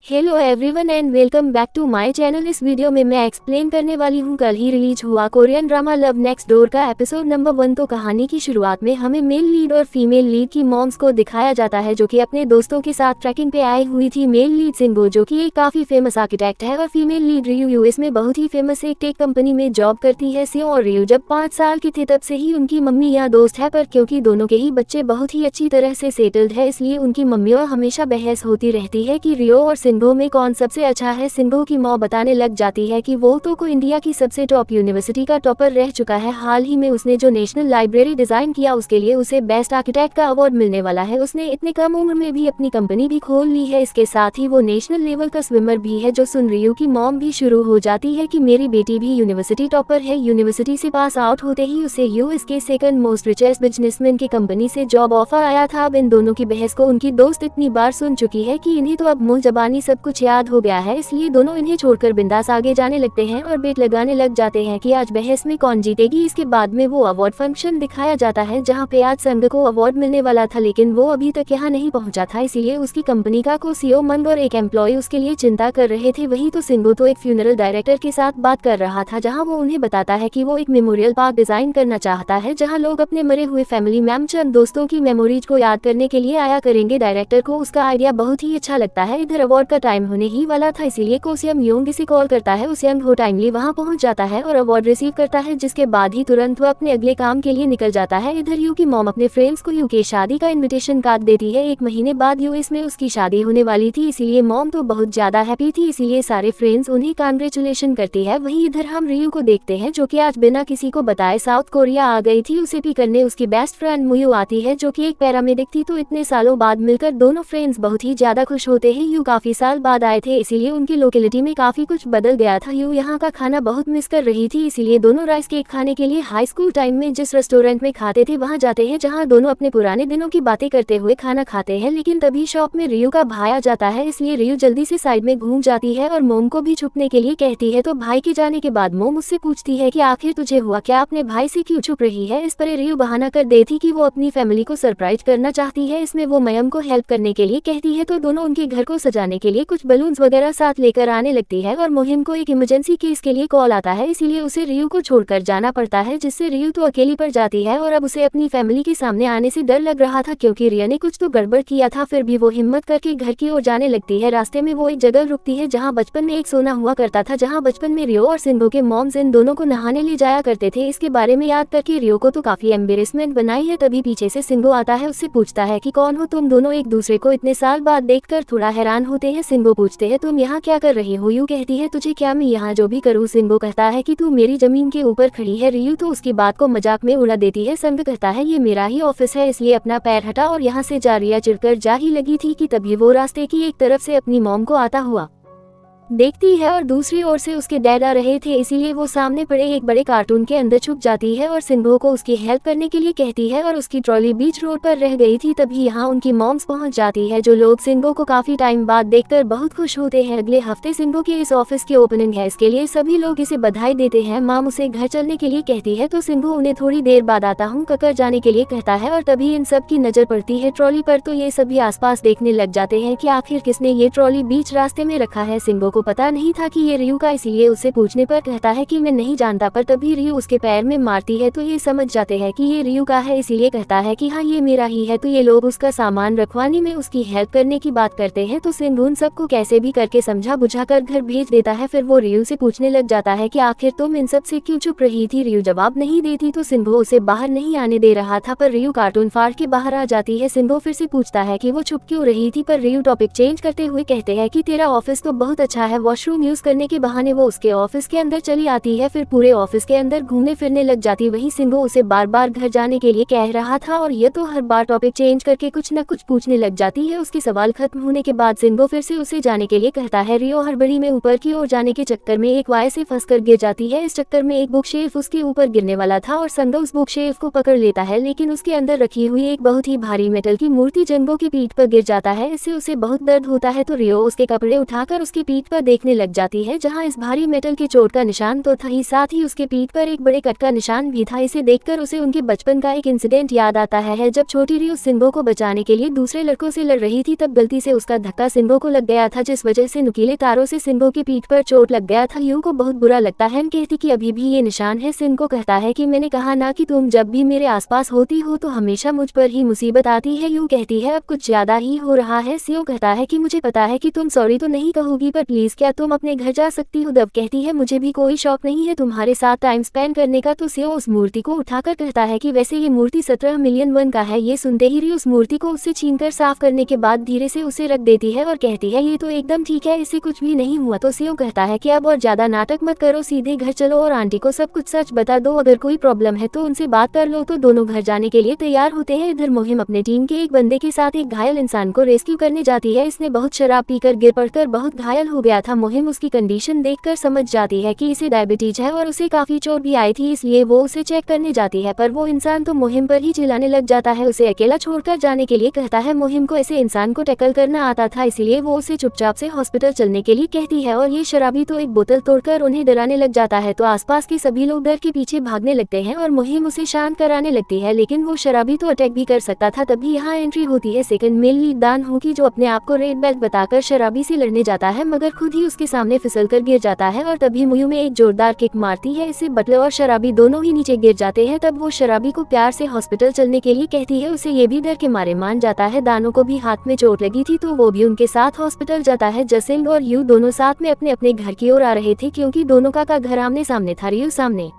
Hello everyone and welcome back to my channel. इस video में मैं एक्सप्लेन करने वाली हूँ कल ही रिलीज हुआ Korean drama love next door का एपिसोड नंबर 1। तो कहानी की शुरुआत में हमें मेल लीड और फीमेल लीड की मॉम्स को दिखाया जाता है जो कि अपने दोस्तों के साथ ट्रैकिंग पे आई हुई थी। मेल लीड सिंगो जो कि एक काफी फेमस आर्किटेक्ट है और फीमेल लीड रियू यूएस में बहुत ही फेमस एक टेक कंपनी में जॉब करती है। सियो और रियू जब 5 साल की थी तब से ही उनकी मम्मी या दोस्त है, पर क्योंकि दोनों के ही बच्चे बहुत ही अच्छी तरह से सेटल्ड है इसलिए उनकी मम्मी और हमेशा बहस होती रहती है कि रियो और सिंगो में कौन सबसे अच्छा है। सिंगो की माँ बताने लग जाती है कि वो तो को इंडिया की सबसे टॉप यूनिवर्सिटी का टॉपर रह चुका है। हाल ही में उसने जो नेशनल लाइब्रेरी डिजाइन किया उसके लिए उसे बेस्ट आर्किटेक्ट का अवार्ड मिलने वाला है। उसने इतने कम उम्र में भी अपनी कंपनी भी खोल ली है। इसके साथ ही वो नेशनल लेवल का स्विमर भी है। जो सुन रियो की मॉम भी शुरू हो जाती है कि मेरी बेटी भी यूनिवर्सिटी टॉपर है। यूनिवर्सिटी से पास आउट होते ही उसे यूएस के सेकंड मोस्ट रिचेस्ट बिजनेसमैन की कंपनी से जॉब ऑफर आया था। अब इन दोनों की बहस को उनकी दोस्त इतनी बार सुन चुकी है कि इन्हें तो अब मुंह जबानी सब कुछ याद हो गया है, इसलिए दोनों इन्हें छोड़कर बिंदास आगे जाने लगते हैं और बेट लगाने लग जाते हैं कि आज बहस में कौन जीतेगी। इसके बाद में वो अवार्ड फंक्शन दिखाया जाता है जहां पे आज संग को अवार्ड मिलने वाला था, लेकिन वो अभी तक यहाँ नहीं पहुंचा था, इसीलिए उसकी कंपनी का को सीईओ मंग और एक एम्प्लॉय उसके लिए चिंता कर रहे थे। वही तो सिंगो तो एक फ्यूनरल डायरेक्टर के साथ बात कर रहा था जहाँ वो उन्हें बताता है कि वो एक मेमोरियल पार्क डिजाइन करना चाहता है जहाँ लोग अपने मरे हुए फैमिली मेंबर चंद दोस्तों की मेमोरीज को याद करने के लिए आया करेंगे। डायरेक्टर को उसका आइडिया बहुत ही अच्छा लगता है। इधर अवार्ड का टाइम होने ही वाला था, इसीलिए कोसियम योंग इसे कॉल करता है। उसियंग हो टाइमली वहां पहुंच जाता है और अवार्ड रिसीव करता है, जिसके बाद ही तुरंत वो अपने अगले काम के लिए निकल जाता है। इधर यू की मॉम अपने फ्रेंड्स को यू के शादी का इनविटेशन कार्ड देती है। 1 महीने बाद यूएस में उसकी शादी होने वाली थी, इसीलिए मॉम तो बहुत ज्यादा हैप्पी थी, इसीलिए सारे फ्रेंड्स उन्हें कांग्रेचुलेशन करती है। वहीं इधर हम रियू को देखते हैं जो कि आज बिना किसी को बताए साउथ कोरिया आ गई थी। उसे भी करने उसकी बेस्ट फ्रेंड मुयू आती है जो कि एक पैरामेडिक थी। तो इतने सालों बाद मिलकर दोनों फ्रेंड्स बहुत ही ज्यादा खुश होते हैं। यू काफी साल बाद आए थे इसीलिए उनकी लोकेलिटी में काफी कुछ बदल गया था। यू यहाँ का खाना बहुत मिस कर रही थी, इसीलिए दोनों राइस केक खाने के लिए हाई स्कूल टाइम में जिस रेस्टोरेंट में खाते थे वहाँ जाते हैं, जहाँ दोनों अपने पुराने दिनों की बातें करते हुए खाना खाते हैं। लेकिन तभी शॉप में रियू का भाई आ जाता है, इसलिए रियू जल्दी से साइड में घूम जाती है और मोम को भी छुपने के लिए कहती है। तो भाई के जाने के बाद मोम उससे पूछती है कि आखिर तुझे हुआ क्या, अपने भाई से क्यों छुप रही है। इस पर रियू बहाना कर देती कि वो अपनी फैमिली को सरप्राइज करना चाहती है। इसमें वो मयम को हेल्प करने के लिए कहती है, तो दोनों उनके घर को सजाने के लिए कुछ बलून्स वगैरह साथ लेकर आने लगती है और मोहिम को एक इमरजेंसी केस के लिए कॉल आता है, इसीलिए उसे रियू को छोड़कर जाना पड़ता है, जिससे रियू तो अकेली पड़ जाती है और अब उसे अपनी फैमिली के सामने आने से डर लग रहा था क्योंकि रिया ने कुछ तो गड़बड़ किया था। फिर भी वो हिम्मत करके घर की ओर जाने लगती है। रास्ते में वो एक जगह रुकती है जहाँ बचपन में एक सोना हुआ करता था, जहाँ बचपन में रियो और सिंगो के मॉम्स इन दोनों को नहाने ले जाया करते थे। इसके बारे में याद करके रियो को तो काफी एम्बेरसमेंट बनाई है। तभी पीछे से सिंगो आता है, उससे पूछता है कि कौन हो तुम। दोनों एक दूसरे को इतने साल बाद देखकर थोड़ा हैरान होते हैं। सिंगो पूछते हैं तुम यहाँ क्या कर रही हो। यू कहती है तुझे क्या, मैं यहाँ जो भी करूँ। सिंगो कहता है कि तू मेरी जमीन के ऊपर खड़ी है। रियू तो उसकी बात को मजाक में उड़ा देती है। संग कहता है ये मेरा ही ऑफिस है, इसलिए अपना पैर हटा और यहाँ से जा। रिया चिढ़कर जा ही लगी थी कि तभी वो रास्ते की एक तरफ से अपनी मॉम को आता हुआ देखती है और दूसरी ओर से उसके डैड आ रहे थे, इसीलिए वो सामने पड़े एक बड़े कार्टून के अंदर छुप जाती है और सिंगो को उसकी हेल्प करने के लिए कहती है और उसकी ट्रॉली बीच रोड पर रह गई थी। तभी यहाँ उनकी मॉम्स पहुंच जाती है, जो लोग सिंगो को काफी टाइम बाद देखकर बहुत खुश होते हैं। अगले हफ्ते सिंगो के इस ऑफिस की ओपनिंग है, इसके लिए सभी लोग इसे बधाई देते हैं। माम उसे घर चलने के लिए कहती है, तो सिंगो उन्हें थोड़ी देर बाद आता हूँ ककर जाने के लिए कहता है और तभी इन सब की नजर पड़ती है ट्रॉली पर। तो ये सभी आसपास देखने लग जाते हैं कि आखिर किसने ये ट्रॉली बीच रास्ते में रखा है। सिंगो को पता नहीं था कि ये रियू का, इसीलिए उसे पूछने पर कहता है कि मैं नहीं जानता, पर तभी रियू उसके पैर में मारती है तो ये समझ जाते हैं कि ये रियू का है, इसीलिए कहता है कि हाँ ये मेरा ही है। तो ये लोग उसका सामान रखवाने में उसकी हेल्प करने की बात करते हैं। तो सिंगो उन सबको कैसे भी करके समझा बुझाकर घर भेज देता है। फिर वो रियू से पूछने लग जाता है कि आखिर तुम इन सब से क्यों चुप रही थी। रियू जवाब नहीं देती तो सिंगो उसे बाहर नहीं आने दे रहा था, पर रियू कार्टून फाड़ के बाहर आ जाती है। सिंगो फिर से पूछता है कि वो चुप क्यों रही थी, पर रियू टॉपिक चेंज करते हुए कहते हैं कि तेरा ऑफिस तो बहुत अच्छा है। वॉशरूम यूज करने के बहाने वो उसके ऑफिस के अंदर चली आती है, फिर पूरे ऑफिस के अंदर घूमने फिरने लग जाती। वहीं सिंगो उसे बार बार घर जाने के लिए कह रहा था और ये तो हर बार टॉपिक चेंज करके कुछ न कुछ पूछने लग जाती है। उसके सवाल खत्म होने के बाद सिंगो फिर से उसे जाने के लिए कहता है। रियो हड़बड़ी में ऊपर की ओर जाने के चक्कर में एक वायर से फंसकर गिर जाती है। इस चक्कर में एक बुक शेल्फ उसके ऊपर गिरने वाला था और संगो उस बुक शेल्फ को पकड़ लेता है, लेकिन उसके अंदर रखी हुई एक बहुत ही भारी मेटल की मूर्ति जंगो की पीठ पर गिर जाता है। इससे उसे बहुत दर्द होता है, तो रियो उसके कपड़े उठाकर उसकी पीठ पर देखने लग जाती है, जहाँ इस भारी मेटल के चोट का निशान तो था ही, साथ ही उसके पीठ पर एक बड़े कट का निशान भी था। इसे देखकर उसे उनके बचपन का एक इंसिडेंट याद आता है जब छोटी रियो सिम्बो को बचाने के लिए दूसरे लड़कों से लड़ रही थी, तब गलती से उसका धक्का सिम्बो को लग गया था, जिस वजह से नुकीले तारों से सिम्बो की पीठ पर चोट लग गया था। यू को बहुत बुरा लगता है, कहती कि अभी भी ये निशान है। सिम्बो कहता है कि मैंने कहा ना कि तुम जब भी मेरे आसपास होती हो तो हमेशा मुझ पर ही मुसीबत आती है। यू कहती है अब कुछ ज्यादा ही हो रहा है। सियो कहता है कि मुझे पता है कि तुम सॉरी तो नहीं कहोगी, पर प्लीज क्या तुम अपने घर जा सकती हो। दब कहती है मुझे भी कोई शौक नहीं है तुम्हारे साथ टाइम स्पेंड करने का। तो सियो उस मूर्ति को उठाकर कहता है कि वैसे ये मूर्ति 17 मिलियन वन का है। ये सुनते ही रियो उस मूर्ति को उससे छीनकर साफ करने के बाद धीरे से उसे रख देती है और कहती है ये तो एकदम ठीक है, इससे कुछ भी नहीं हुआ। तो सियो कहता है कि अब और ज्यादा नाटक मत करो, सीधे घर चलो और आंटी को सब कुछ सच बता दो। अगर कोई प्रॉब्लम है तो उनसे बात कर लो। तो दोनों घर जाने के लिए तैयार होते हैं। इधर मुहिम अपने टीम के एक बंदे के साथ एक घायल इंसान को रेस्क्यू करने जाती है। इसने बहुत शराब पीकर गिर पड़कर बहुत घायल हो गया था। मुहिम उसकी कंडीशन देखकर समझ जाती है कि इसे डायबिटीज है और उसे काफी चोट भी आई थी, इसलिए वो उसे चेक करने जाती है। पर वो इंसान तो मुहिम पर ही चिल्लाने लग जाता है, उसे अकेला छोड़कर जाने के लिए कहता है। मुहिम को ऐसे इंसान को टैकल करना आता था, इसलिए वो उसे चुपचाप से हॉस्पिटल चलने के लिए कहती है। और ये शराबी तो एक बोतल तोड़कर उन्हें डराने लग जाता है। तो आसपास के सभी लोग डर के पीछे भागने लगते हैं और मुहिम उसे शांत कराने लगती है, लेकिन वो शराबी तो अटैक भी कर सकता था। तभी यहाँ एंट्री होती है सेकंड मेल लीड दान हो की, जो अपने आप को रेड बेल्ट बताकर शराबी से लड़ने जाता है, मगर खुद ही उसके सामने फिसलकर गिर जाता है। और तभी मुयू में एक जोरदार किक मारती है, इससे बटलर और शराबी दोनों ही नीचे गिर जाते हैं। तब वो शराबी को प्यार से हॉस्पिटल चलने के लिए कहती है, उसे ये भी डर के मारे मान जाता है। दानों को भी हाथ में चोट लगी थी तो वो भी उनके साथ हॉस्पिटल जाता है। जसिंग और यू दोनों साथ में अपने अपने घर की ओर आ रहे थे, क्योंकि दोनों का घर आमने सामने था। रियो सामने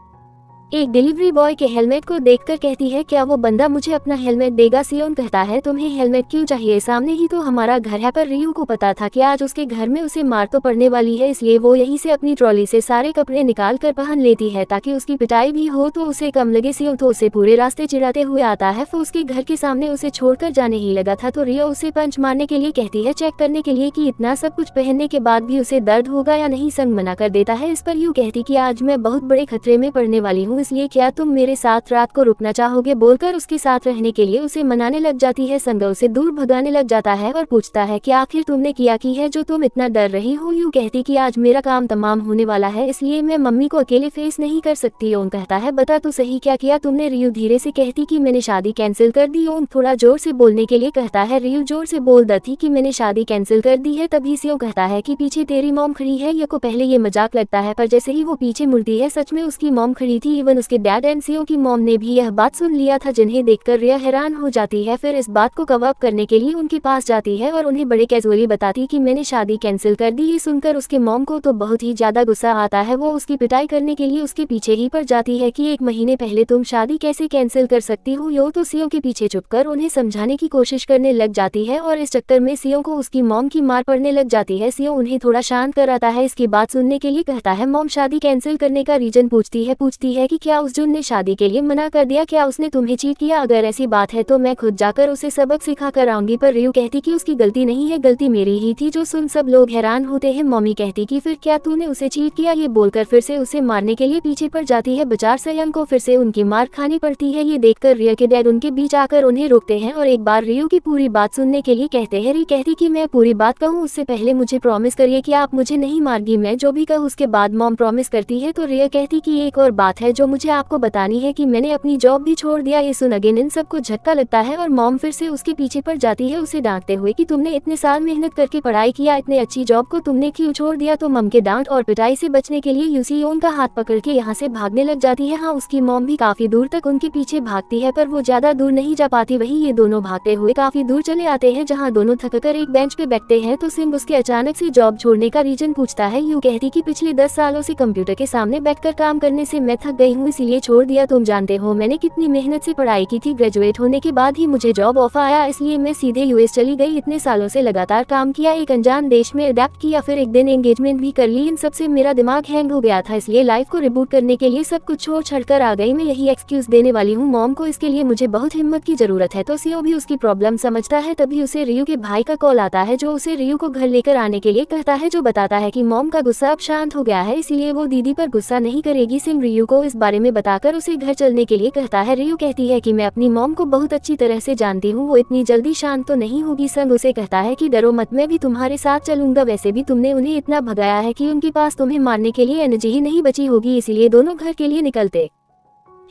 एक डिलीवरी बॉय के हेलमेट को देखकर कहती है क्या वो बंदा मुझे अपना हेलमेट देगा। सियोन कहता है तुम्हें हेलमेट क्यों चाहिए, सामने ही तो हमारा घर है। पर रियो को पता था कि आज उसके घर में उसे मार तो पड़ने वाली है, इसलिए वो यहीं से अपनी ट्रॉली से सारे कपड़े निकाल कर पहन लेती है ताकि उसकी पिटाई भी हो तो उसे कम लगे। सियोन तो उसे पूरे रास्ते चिढ़ाते हुए आता है, वो उसके घर के सामने उसे छोड़कर जाने ही लगा था। तो रियो उसे पंच मारने के लिए कहती है, चेक करने के लिए कि इतना सब कुछ पहनने के बाद भी उसे दर्द होगा या नहीं। संग मना कर देता है। इस पर यू कहती कि आज मैं बहुत बड़े खतरे में पड़ने वाली हूँ, इसलिए क्या तुम मेरे साथ रात को रुकना चाहोगे, बोलकर उसके साथ रहने के लिए उसे मनाने लग जाती है। संग उसे दूर भगाने लग जाता है और पूछता है कि आखिर तुमने किया की है जो तुम इतना डर रही हो। यू कहती कि आज मेरा काम तमाम होने वाला है, इसलिए मैं मम्मी को अकेले फेस नहीं कर सकती। ओम कहता है बता तो सही क्या किया तुमने। रियू धीरे से कहती कि मैंने शादी कैंसिल कर दी। ओम थोड़ा जोर से बोलने के लिए कहता है। रियू जोर से बोल देती कि मैंने शादी कैंसिल कर दी है। तभी सियो कहता है कि पीछे तेरी मॉम खड़ी है। ये को पहले ये मजाक लगता है, पर जैसे ही वो पीछे मुड़ती है सच में उसकी मॉम खड़ी थी। इवन उसके डैड एंड सियो की मॉम ने भी यह बात सुन लिया था, जिन्हें देखकर रिया हैरान हो जाती है। फिर इस बात को कवर अप करने के लिए उनके पास जाती है और उन्हें बड़े कैजुअली बताती कि मैंने शादी कैंसिल कर दी। ये सुनकर उसके मॉम को तो बहुत ही ज्यादा गुस्सा आता है। वो उसकी पिटाई करने के लिए उसके पीछे ही पड़ जाती है कि 1 महीने पहले तुम शादी कैसे कैंसिल कर सकती हो। यो तो सियो के पीछे छुपकर उन्हें समझाने की कोशिश करने लग जाती है और इस चक्कर में सियो को उसकी मॉम की मार पड़ने लग जाती है। सियो उन्हें थोड़ा शांत कराता है। इसकी बात सुनने के लिए कहता है मॉम शादी कैंसिल करने का रीजन पूछती है कि क्या उस जुन ने शादी के लिए मना कर दिया, क्या उसने तुम्हें चीट किया। अगर ऐसी बात है तो मैं खुद जाकर उसे सबक सिखा कर आऊंगी। पर रियो कहती कि उसकी गलती नहीं है, गलती मेरी ही थी। जो सुन सब लोग हैरान होते हैं। मम्मी कहती कि फिर क्या तूने उसे चीट किया। ये बोलकर फिर से उसे मारने के लिए पीछे पड़ जाती है। बचार सयंग को फिर से उनकी मार खानी पड़ती है। ये देखकर रिया के डैड उनके बीच आकर उन्हें रोकते हैं और एक बार रियो की पूरी बात सुनने के लिए कहते हैं। री कहती कि मैं पूरी बात कहूँ उससे पहले मुझे प्रॉमिस करिए कि आप मुझे नहीं मारगी, मैं जो भी कहूँ उसके बाद। मॉम प्रॉमिस करती है। तो रिया कहती कि एक और बात है जो मुझे आपको बतानी है कि मैंने अपनी जॉब भी छोड़ दिया। ये सुन अगेन इन सबको झटका लगता है और मॉम फिर से उसके पीछे पड़ जाती है, उसे डांटते हुए कि तुमने इतने साल मेहनत करके पढ़ाई किया, इतने अच्छी जॉब को तुमने क्यों छोड़ दिया। तो मॉम के डांट और पिटाई से बचने के लिए यूसियोन का हाथ पकड़ के यहाँ से भागने लग जाती है। हाँ, उसकी मॉम भी काफी दूर तक उनके पीछे भागती है, पर वो ज्यादा दूर नहीं जा पाती। वही ये दोनों भागते हुए काफी दूर चले आते हैं, जहाँ दोनों थककर एक बेंच पे बैठते हैं। तो सिंग उसके अचानक से जॉब छोड़ने का रीजन पूछता है। यू कहती कि पिछले 10 सालों से कंप्यूटर के सामने बैठकर काम करने से मैं थक गई हूँ, इसीलिए छोड़ दिया। तुम जानते हो मैंने कितनी मेहनत से पढ़ाई की थी, ग्रेजुएट होने के बाद ही मुझे जॉब ऑफर आया, इसलिए मैं सीधे यूएस चली गई। इतने सालों से लगातार काम किया, एक अनजान देश में अडेप्ट किया, फिर एक दिन एंगेजमेंट भी कर ली। इन सबसे मेरा दिमाग हैंग हो गया था, इसलिए लाइफ को रिबूट करने के लिए सब कुछ छोड़ छड़कर आ गई। मैं यही एक्सक्यूज देने वाली हूँ मॉम को, इसके लिए मुझे बहुत हिम्मत की जरूरत है। तो सियो भी उसकी प्रॉब्लम समझता है। तभी उसे रियो के भाई का कॉल आता है, जो उसे रियो को घर लेकर आने के लिए कहता है, जो बताता है कि मॉम का गुस्सा अब शांत हो गया है, इसीलिए वो दीदी पर गुस्सा नहीं करेगी। सिंह रियो को इस बारे में बताकर उसे घर चलने के लिए कहता है। रियो कहती है कि मैं अपनी मॉम को बहुत अच्छी तरह से जानती हूँ, वो इतनी जल्दी शांत तो नहीं होगी। संग उसे कहता है कि डरो मत, मैं भी तुम्हारे साथ चलूंगा, वैसे भी तुमने उन्हें इतना भगाया है कि उनके पास तुम्हें मारने के लिए एनर्जी ही नहीं बची होगी, इसीलिए दोनों घर के लिए निकलते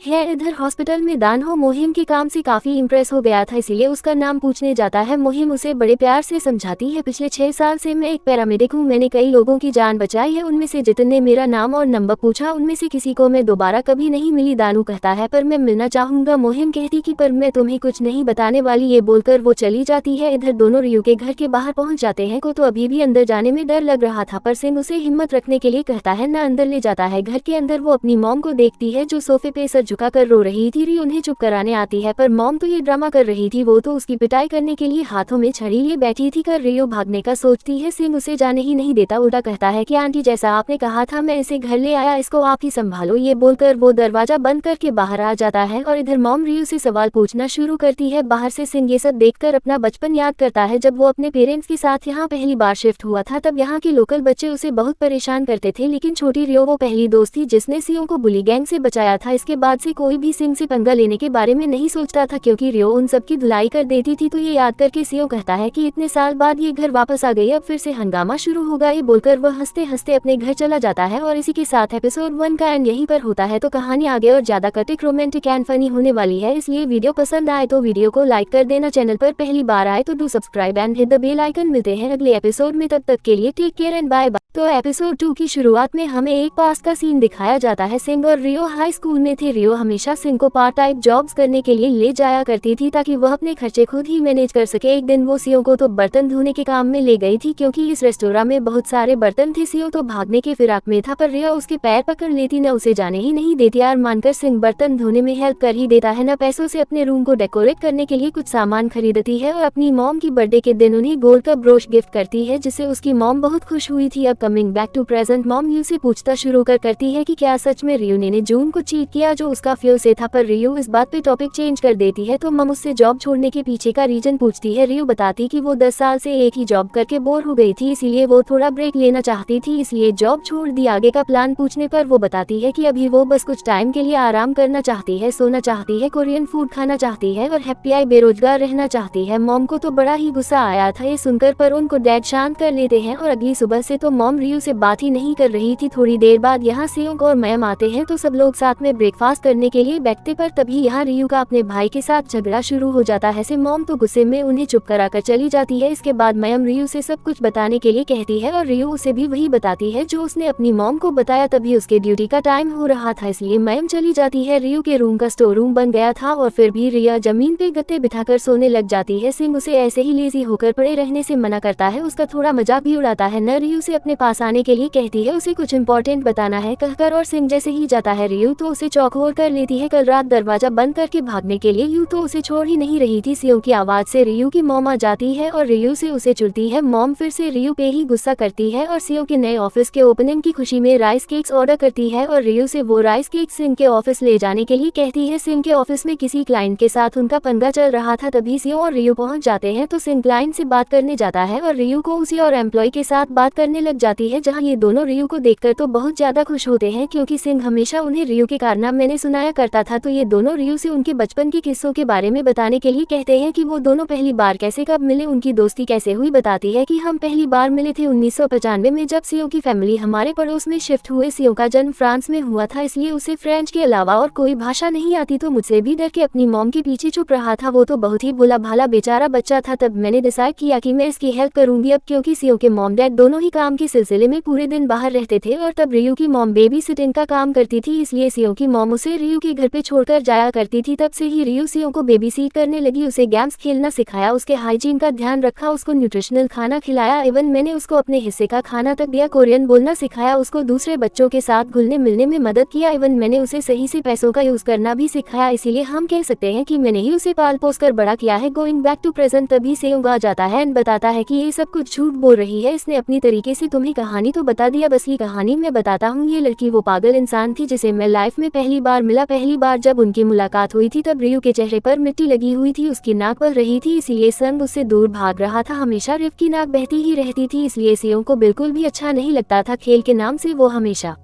है। इधर हॉस्पिटल में दानहो मोहिम के काम से काफी इम्प्रेस हो गया था, इसीलिए उसका नाम पूछने जाता है। मोहिम उसे बड़े प्यार से समझाती है, पिछले 6 साल से मैं एक पैरामेडिक हूँ, मैंने कई लोगों की जान बचाई है, उनमें से जितने मेरा नाम और नंबर पूछा उनमें से किसी को मैं दोबारा कभी नहीं मिली। दानू कहता है पर मैं मिलना चाहूंगा। मोहिम कहती कि पर मैं तुम्हें कुछ नहीं बताने वाली, ये बोलकर वो चली जाती है। इधर दोनों रियो के घर के बाहर पहुंच जाते हैं। को तो अभी भी अंदर जाने में डर लग रहा था, पर सिंह उसे हिम्मत रखने के लिए कहता है, न अंदर ले जाता है। घर के अंदर वो अपनी मॉम को देखती है जो सोफे पे सर झुकाकर रो रही थी। रियो उन्हें चुप कराने आती है, पर मॉम तो ये ड्रामा कर रही थी, वो तो उसकी पिटाई करने के लिए हाथों में छड़ी लिए बैठी थी। कर रियो भागने का सोचती है, सिंह उसे जाने ही नहीं देता, उल्टा कहता है कि आंटी जैसा आपने कहा था मैं इसे घर ले आया, इसको आप ही संभालो। ये बोलकर वो दरवाजा बंद करके बाहर आ जाता है और इधर मॉम रियो से सवाल पूछना शुरू करती है। बाहर से सिंह ये सब देखकर अपना बचपन याद करता है, जब वो अपने पेरेंट्स के साथ यहाँ पहली बार शिफ्ट हुआ था, तब यहाँ के लोकल बच्चे उसे बहुत परेशान करते थे, लेकिन छोटी रियो वो पहली दोस्त थी जिसने सियों को बुली गैंग से बचाया था। इसके बाद से कोई भी सिंह से पंगा लेने के बारे में नहीं सोचता था, क्योंकि रियो उन सब की धुलाई कर देती थी। तो ये याद करके सियो कहता है कि इतने साल बाद ये घर वापस आ गई, अब फिर से हंगामा शुरू होगा। ये बोलकर वह हंसते हंसते अपने घर चला जाता है और इसी के साथ एपिसोड 1 का एंड यहीं पर होता है। तो कहानी आगे और ज्यादा कटिक, रोमांटिक एंड फनी होने वाली है, इसलिए वीडियो पसंद आए तो वीडियो को लाइक कर देना। चैनल पर पहली बार आए तो do subscribe and hit the bell icon. मिलते हैं अगले एपिसोड में, तब तक के लिए take care and bye bye. तो एपिसोड 2 की शुरुआत में हमें एक पास का सीन दिखाया जाता है। सिंह और रियो हाई स्कूल में थे। रियो हमेशा सिंह को पार्ट टाइम जॉब्स करने के लिए ले जाया करती थी ताकि वह अपने खर्चे खुद ही मैनेज कर सके। एक दिन वो सियो को तो बर्तन धोने के काम में ले गई थी, क्योंकि इस रेस्टोरेंट में बहुत सारे बर्तन थे। सियो तो भागने के फिराक में था, पर रियो उसके पैर पकड़ लेती, न उसे जाने ही नहीं देती। यार मानकर सिंह बर्तन धोने में हेल्प कर ही देता है, न पैसों से अपने रूम को डेकोरेट करने के लिए कुछ सामान खरीदती है और अपनी मॉम की बर्थडे के दिन उन्हें गोल्ड का ब्रोच गिफ्ट करती है, जिससे उसकी मॉम बहुत खुश हुई थी। अब coming back to present, mom Rio से पूछता शुरू करती है कि क्या सच में रियो ने जून को चीट किया जो उसका फियोंसे था, पर रियो इस बात पे टॉपिक चेंज कर देती है। तो मम उससे जॉब छोड़ने के पीछे का रीजन पूछती है। रियो बताती कि वो 10 साल से एक ही जॉब करके बोर हो गई थी, इसीलिए वो थोड़ा ब्रेक लेना चाहती थी, इसलिए जॉब छोड़ दी। आगे का प्लान पूछने पर वो बताती है कि अभी वो बस कुछ टाइम के लिए आराम करना चाहती है, सोना चाहती है, कोरियन फूड खाना चाहती है और हैप्पी आई बेरोजगार रहना चाहती है। मॉम को तो बड़ा ही गुस्सा आया था ये सुनकर, पर उनको डैड शांत कर लेते हैं और अगली सुबह से तो मॉम रियो से बात ही नहीं कर रही थी। थोड़ी देर बाद यहाँ सियोंग और मैम आते हैं, तो सब लोग साथ में ब्रेकफास्ट करने के लिए बैठते, पर तभी यहाँ रियो का अपने भाई के साथ झगड़ा शुरू हो जाता है। से मॉम तो गुस्से में उन्हें चुप कराकर चली जाती है। इसके बाद मैम रियो से सब कुछ बताने के लिए कहती है और रियो उसे भी वही बताती है जो उसने अपनी मॉम को बताया। तभी उसके ड्यूटी का टाइम हो रहा था, इसलिए मैम चली जाती है। रियो के रूम का स्टोर रूम बन गया था और फिर भी रिया जमीन पे गत्ते बिठाकर सोने लग जाती है। सिंह उसे ऐसे ही लेजी होकर पड़े रहने से मना करता है, उसका थोड़ा मजाक भी उड़ाता है। न रियो से अपने पास आने के लिए कहती है, उसे कुछ इंपॉर्टेंट बताना है कहकर, और सिंह जैसे ही जाता है रियो तो उसे चौंकावोर कर लेती है। कल रात दरवाजा बंद करके भागने के लिए यूं तो उसे छोड़ ही नहीं रही थी। सियों की आवाज से रियो की मॉम आ जाती है और रियो से उसे चिढ़ती है। मॉम फिर से रियो पे ही गुस्सा करती है और सियों के नए ऑफिस के ओपनिंग की खुशी में राइस केक्स ऑर्डर करती है और रियो से वो राइस केक सिंह के ऑफिस ले जाने के लिए कहती है। सिंह के ऑफिस में किसी क्लाइंट के साथ उनका पंगा चल रहा था, तभी सियों और रियो पहुंच जाते हैं। तो सिंह क्लाइंट से बात करने जाता है और रियो को उसी और एम्प्लॉय के साथ बात करने लग जाती है, जहाँ ये दोनों रियो को देखकर तो बहुत ज्यादा खुश होते हैं, क्योंकि सिंह हमेशा उन्हें रियो के कारनामे सुनाया करता था। तो ये दोनों रियो से उनके बचपन के किस्सों के बारे में बताने के लिए कहते हैं कि वो दोनों पहली बार कैसे कब मिले, उनकी दोस्ती कैसे हुई। बताती है कि हम पहली बार मिले थे 1995 में, जब सियों की फैमिली हमारे पड़ोस में शिफ्ट हुए। सियों का जन्म फ्रांस में हुआ था, इसलिए उसे फ्रेंच के अलावा और कोई भाषा नहीं आती, तो मुझसे भी डर के अपनी मॉम के पीछे चुप रहा था। वो तो बहुत ही भोला भाला बेचारा बच्चा था। तब मैंने डिसाइड किया कि मैं इसकी हेल्प करूंगी। अब क्योंकि सियों के मॉम डैड दोनों ही काम के सिलसिले में पूरे दिन बाहर रहते थे और तब रियो की मॉम बेबी सिटिंग का काम करती थी, इसलिए सियों की मॉम उसे रियो के घर पे छोड़कर जाया करती थी। तब से ही रियो सियों को बेबी सीट करने लगी, उसे गेम्स खेलना सिखाया, उसके हाइजीन का ध्यान रखा, उसको न्यूट्रिशनल खाना खिलाया, इवन मैंने उसको अपने हिस्से का खाना तक दिया, कोरियन बोलना सिखाया, उसको दूसरे बच्चों के साथ घुलने मिलने में मदद किया, इवन मैंने उसे सही से पैसों का यूज करना भी सिखाया। इसीलिए हम कह सकते हैं कि मैंने ही उसे पाल पोस कर बड़ा किया है। गोइंग बैक टू प्रेजेंट, तभी सियोंग आ जाता है एंड बताता है कि ये सब कुछ झूठ बोल रही है, इसने अपनी तरीके से तुम्हें कहानी तो बता दिया, बस ये कहानी मैं बताता हूँ। ये लड़की वो पागल इंसान थी जिसे मैं लाइफ में पहली बार मिला। पहली बार जब उनकी मुलाकात हुई थी तब रियो के चेहरे पर मिट्टी लगी हुई थी, उसकी नाक बह रही थी, इसीलिए संग उससे दूर भाग रहा था। हमेशा रिव की नाक बहती ही रहती थी, इसलिए सियों को बिल्कुल भी अच्छा नहीं लगता था। खेल के नाम से वो हमेशा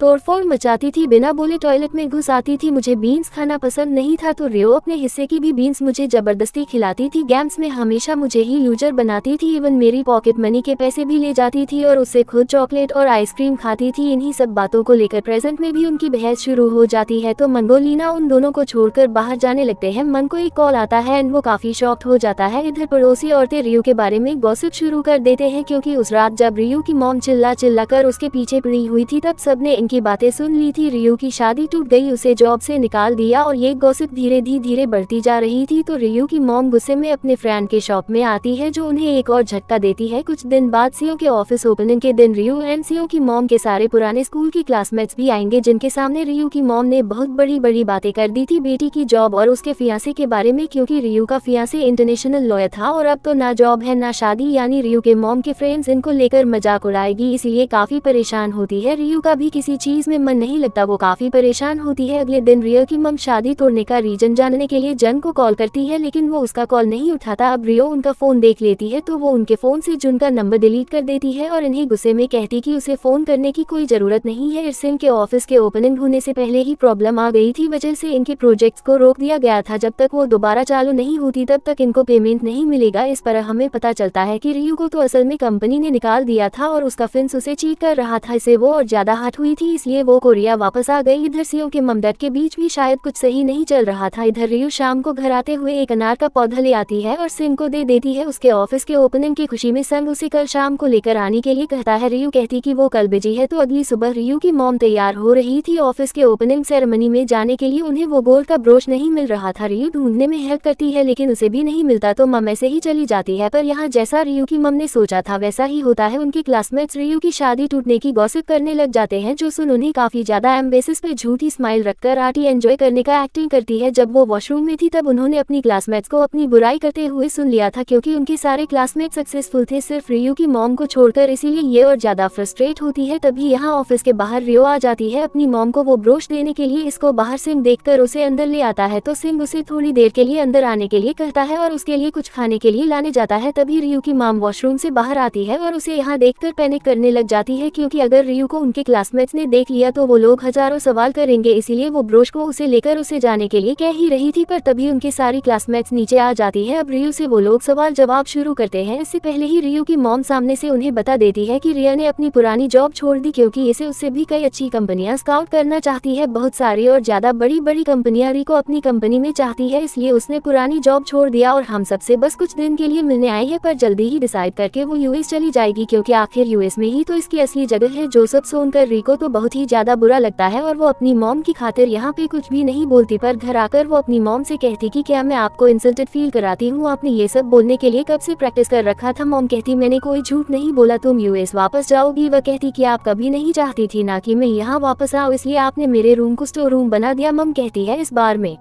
तोड़फोड़ मचाती थी, बिना बोले टॉयलेट में घुस आती थी। मुझे बीन्स खाना पसंद नहीं था तो रियो अपने हिस्से की भी बीन्स मुझे जबरदस्ती खिलाती थी। गेम्स में हमेशा मुझे ही लूजर बनाती थी, इवन मेरी पॉकेट मनी के पैसे भी ले जाती थी और उससे खुद चॉकलेट और आइसक्रीम खाती थी। इन्हीं सब बातों को लेकर प्रेजेंट में भी उनकी बहस शुरू हो जाती है तो मंगोलिना उन दोनों को छोड़कर बाहर जाने लगते हैं। मन को एक कॉल आता है एंड वो काफी शॉक्ड हो जाता है। इधर पड़ोसी औरतें रियो के बारे में गॉसिप शुरू कर देते हैं क्योंकि उस रात जब रियो की मॉम चिल्ला कर उसके पीछे पड़ी हुई थी तब सबने इनकी बातें सुन ली थी। रियो की शादी टूट गई, उसे जॉब से निकाल दिया और ये गॉसिप धीरे बढ़ती जा रही थी तो रियो की मॉम गुस्से में अपने फ्रेंड के शॉप में आती है जो उन्हें एक और झटका देती है। कुछ दिन बाद सीओ के ऑफिस ओपनिंग के दिन रियो एंड सीओ की मॉम के सारे पुराने स्कूल की क्लासमेट्स भी आएंगे जिनके सामने रियो की मॉम ने बहुत बड़ी बातें कर दी थी बेटी की जॉब और उसके फियांसे के बारे में, क्योंकि रियो का फियांसे इंटरनेशनल लॉयर था और अब तो ना जॉब है ना शादी, यानी रियो के मॉम के फ्रेंड्स इनको लेकर मजाक उड़ाएगी, इसलिए काफी परेशान होती है। रियो का भी किसी चीज में मन नहीं लगता, वो काफी परेशान होती है। अगले दिन रियो की मॉम शादी तोड़ने का रीजन जानने के लिए जन को कॉल करती है लेकिन वो उसका कॉल नहीं उठाता। अब रियो उनका फोन देख लेती है तो वो उनके फोन से जुन का नंबर डिलीट कर देती है और इन्हें गुस्से में कहती कि उसे फोन करने की कोई जरूरत नहीं है। इरसिन के ऑफिस के ओपनिंग होने से पहले ही प्रॉब्लम आ गई थी, वजह से इनके प्रोजेक्ट्स को रोक दिया गया था। जब तक वो दोबारा चालू नहीं होती तब तक इनको पेमेंट नहीं मिलेगा। इस पर हमें पता चलता है कि रियो को तो असल में कंपनी ने निकाल दिया था और उसका फिंस उसे चीट कर रहा था, इससे वो और ज्यादा हट हुई थी, इसलिए वो कोरिया वापस आ गई। इधर सीओ के ममदर्द के बीच भी शायद कुछ सही नहीं चल रहा था। इधर रियो शाम को घर आते हुए एक अनार का पौधा ले आती है और सिंह को दे देती है। उसके ऑफिस के ओपनिंग की खुशी में संग उसे कल शाम को लेकर आने के लिए कहता है। रियो कहती कि वो कल बिजी है तो अगली सुबह रियो की मॉम तैयार हो रही थी ऑफिस के ओपनिंग सेरेमनी में जाने के लिए। उन्हें वो गोल्ड का ब्रोच नहीं मिल रहा था। रियो ढूंढने में हेल्प करती है लेकिन उसे भी नहीं मिलता तो मम ऐसे ही चली जाती है। पर यहाँ जैसा रियो की मम ने सोचा था वैसा ही होता है। उनके क्लासमेट्स रियो की शादी टूटने की गॉसिप करने लग जाते हैं जो सुन उन्हें काफी ज्यादा एम्बेसिस पे झूठी स्माइल रखकर आर्टी एंजॉय करने का एक्टिंग करती है। जब वो वॉशरूम में थी तब उन्होंने अपनी क्लासमेट्स को अपनी बुराई करते हुए सुन लिया था क्योंकि उनके सारे क्लासमेट सक्सेसफुल थे सिर्फ रियो की मॉम को छोड़कर, इसीलिए ये और ज्यादा फ्रस्ट्रेट होती है। तभी यहाँ ऑफिस के बाहर रियो आ जाती है अपनी मॉम को वो ब्रोच देने के लिए। इसको बाहर सिंह देखकर उसे अंदर ले आता है तो सिंह उसे थोड़ी देर के लिए अंदर आने के लिए कहता है और उसके लिए कुछ खाने के लिए लाने जाता है। तभी रियो की मॉम वॉशरूम से बाहर आती है और उसे यहाँ देखकर पैनिक करने लग जाती है क्योंकि अगर रियो को उनके क्लासमेट्स ने देख लिया तो वो लोग हजारों सवाल करेंगे, इसीलिए वो ब्रोच को उसे लेकर उसे जाने के लिए कह ही रही थी। पर तभी उनके सारी क्लासमेट्स नीचे आ जाती है। अब रियो से वो लोग सवाल जवाब शुरू करते हैं। इससे पहले ही रियो की मॉम सामने से उन्हें बता देती है कि रिया ने अपनी पुरानी जॉब छोड़ दी क्योंकि इसे उससे भी कई अच्छी कंपनियां स्काउट करना चाहती है। बहुत सारी और ज्यादा बड़ी कंपनियां रियो को अपनी कंपनी में चाहती है, इसलिए उसने पुरानी जॉब छोड़ दिया और हम सबसे बस कुछ दिन के लिए मिलने आई है। पर जल्दी ही डिसाइड करके वो यूएस चली जाएगी क्योंकि आखिर यूएस में ही तो इसकी असली जगह है। जो सब सुनकर रियो को तो बहुत ही ज्यादा बुरा लगता है और वो अपनी मॉम की खातिर यहाँ पे कुछ भी नहीं बोलती। पर घर आकर वो अपनी मॉम से कहती कि क्या मैं आपको इंसल्टेड फील कराती हूँ, आपने ये सब बोलने के लिए कब से प्रैक्टिस कर रखा था। मॉम कहती मैंने कोई झूठ नहीं बोला, तुम यूएस वापस जाओगी। वह कहती कि आप कभी नहीं चाहती थी ना कि मैं यहाँ वापस आऊँ, इसलिए आपने मेरे रूम को स्टोर रूम बना दिया। मॉम कहती है इस बार में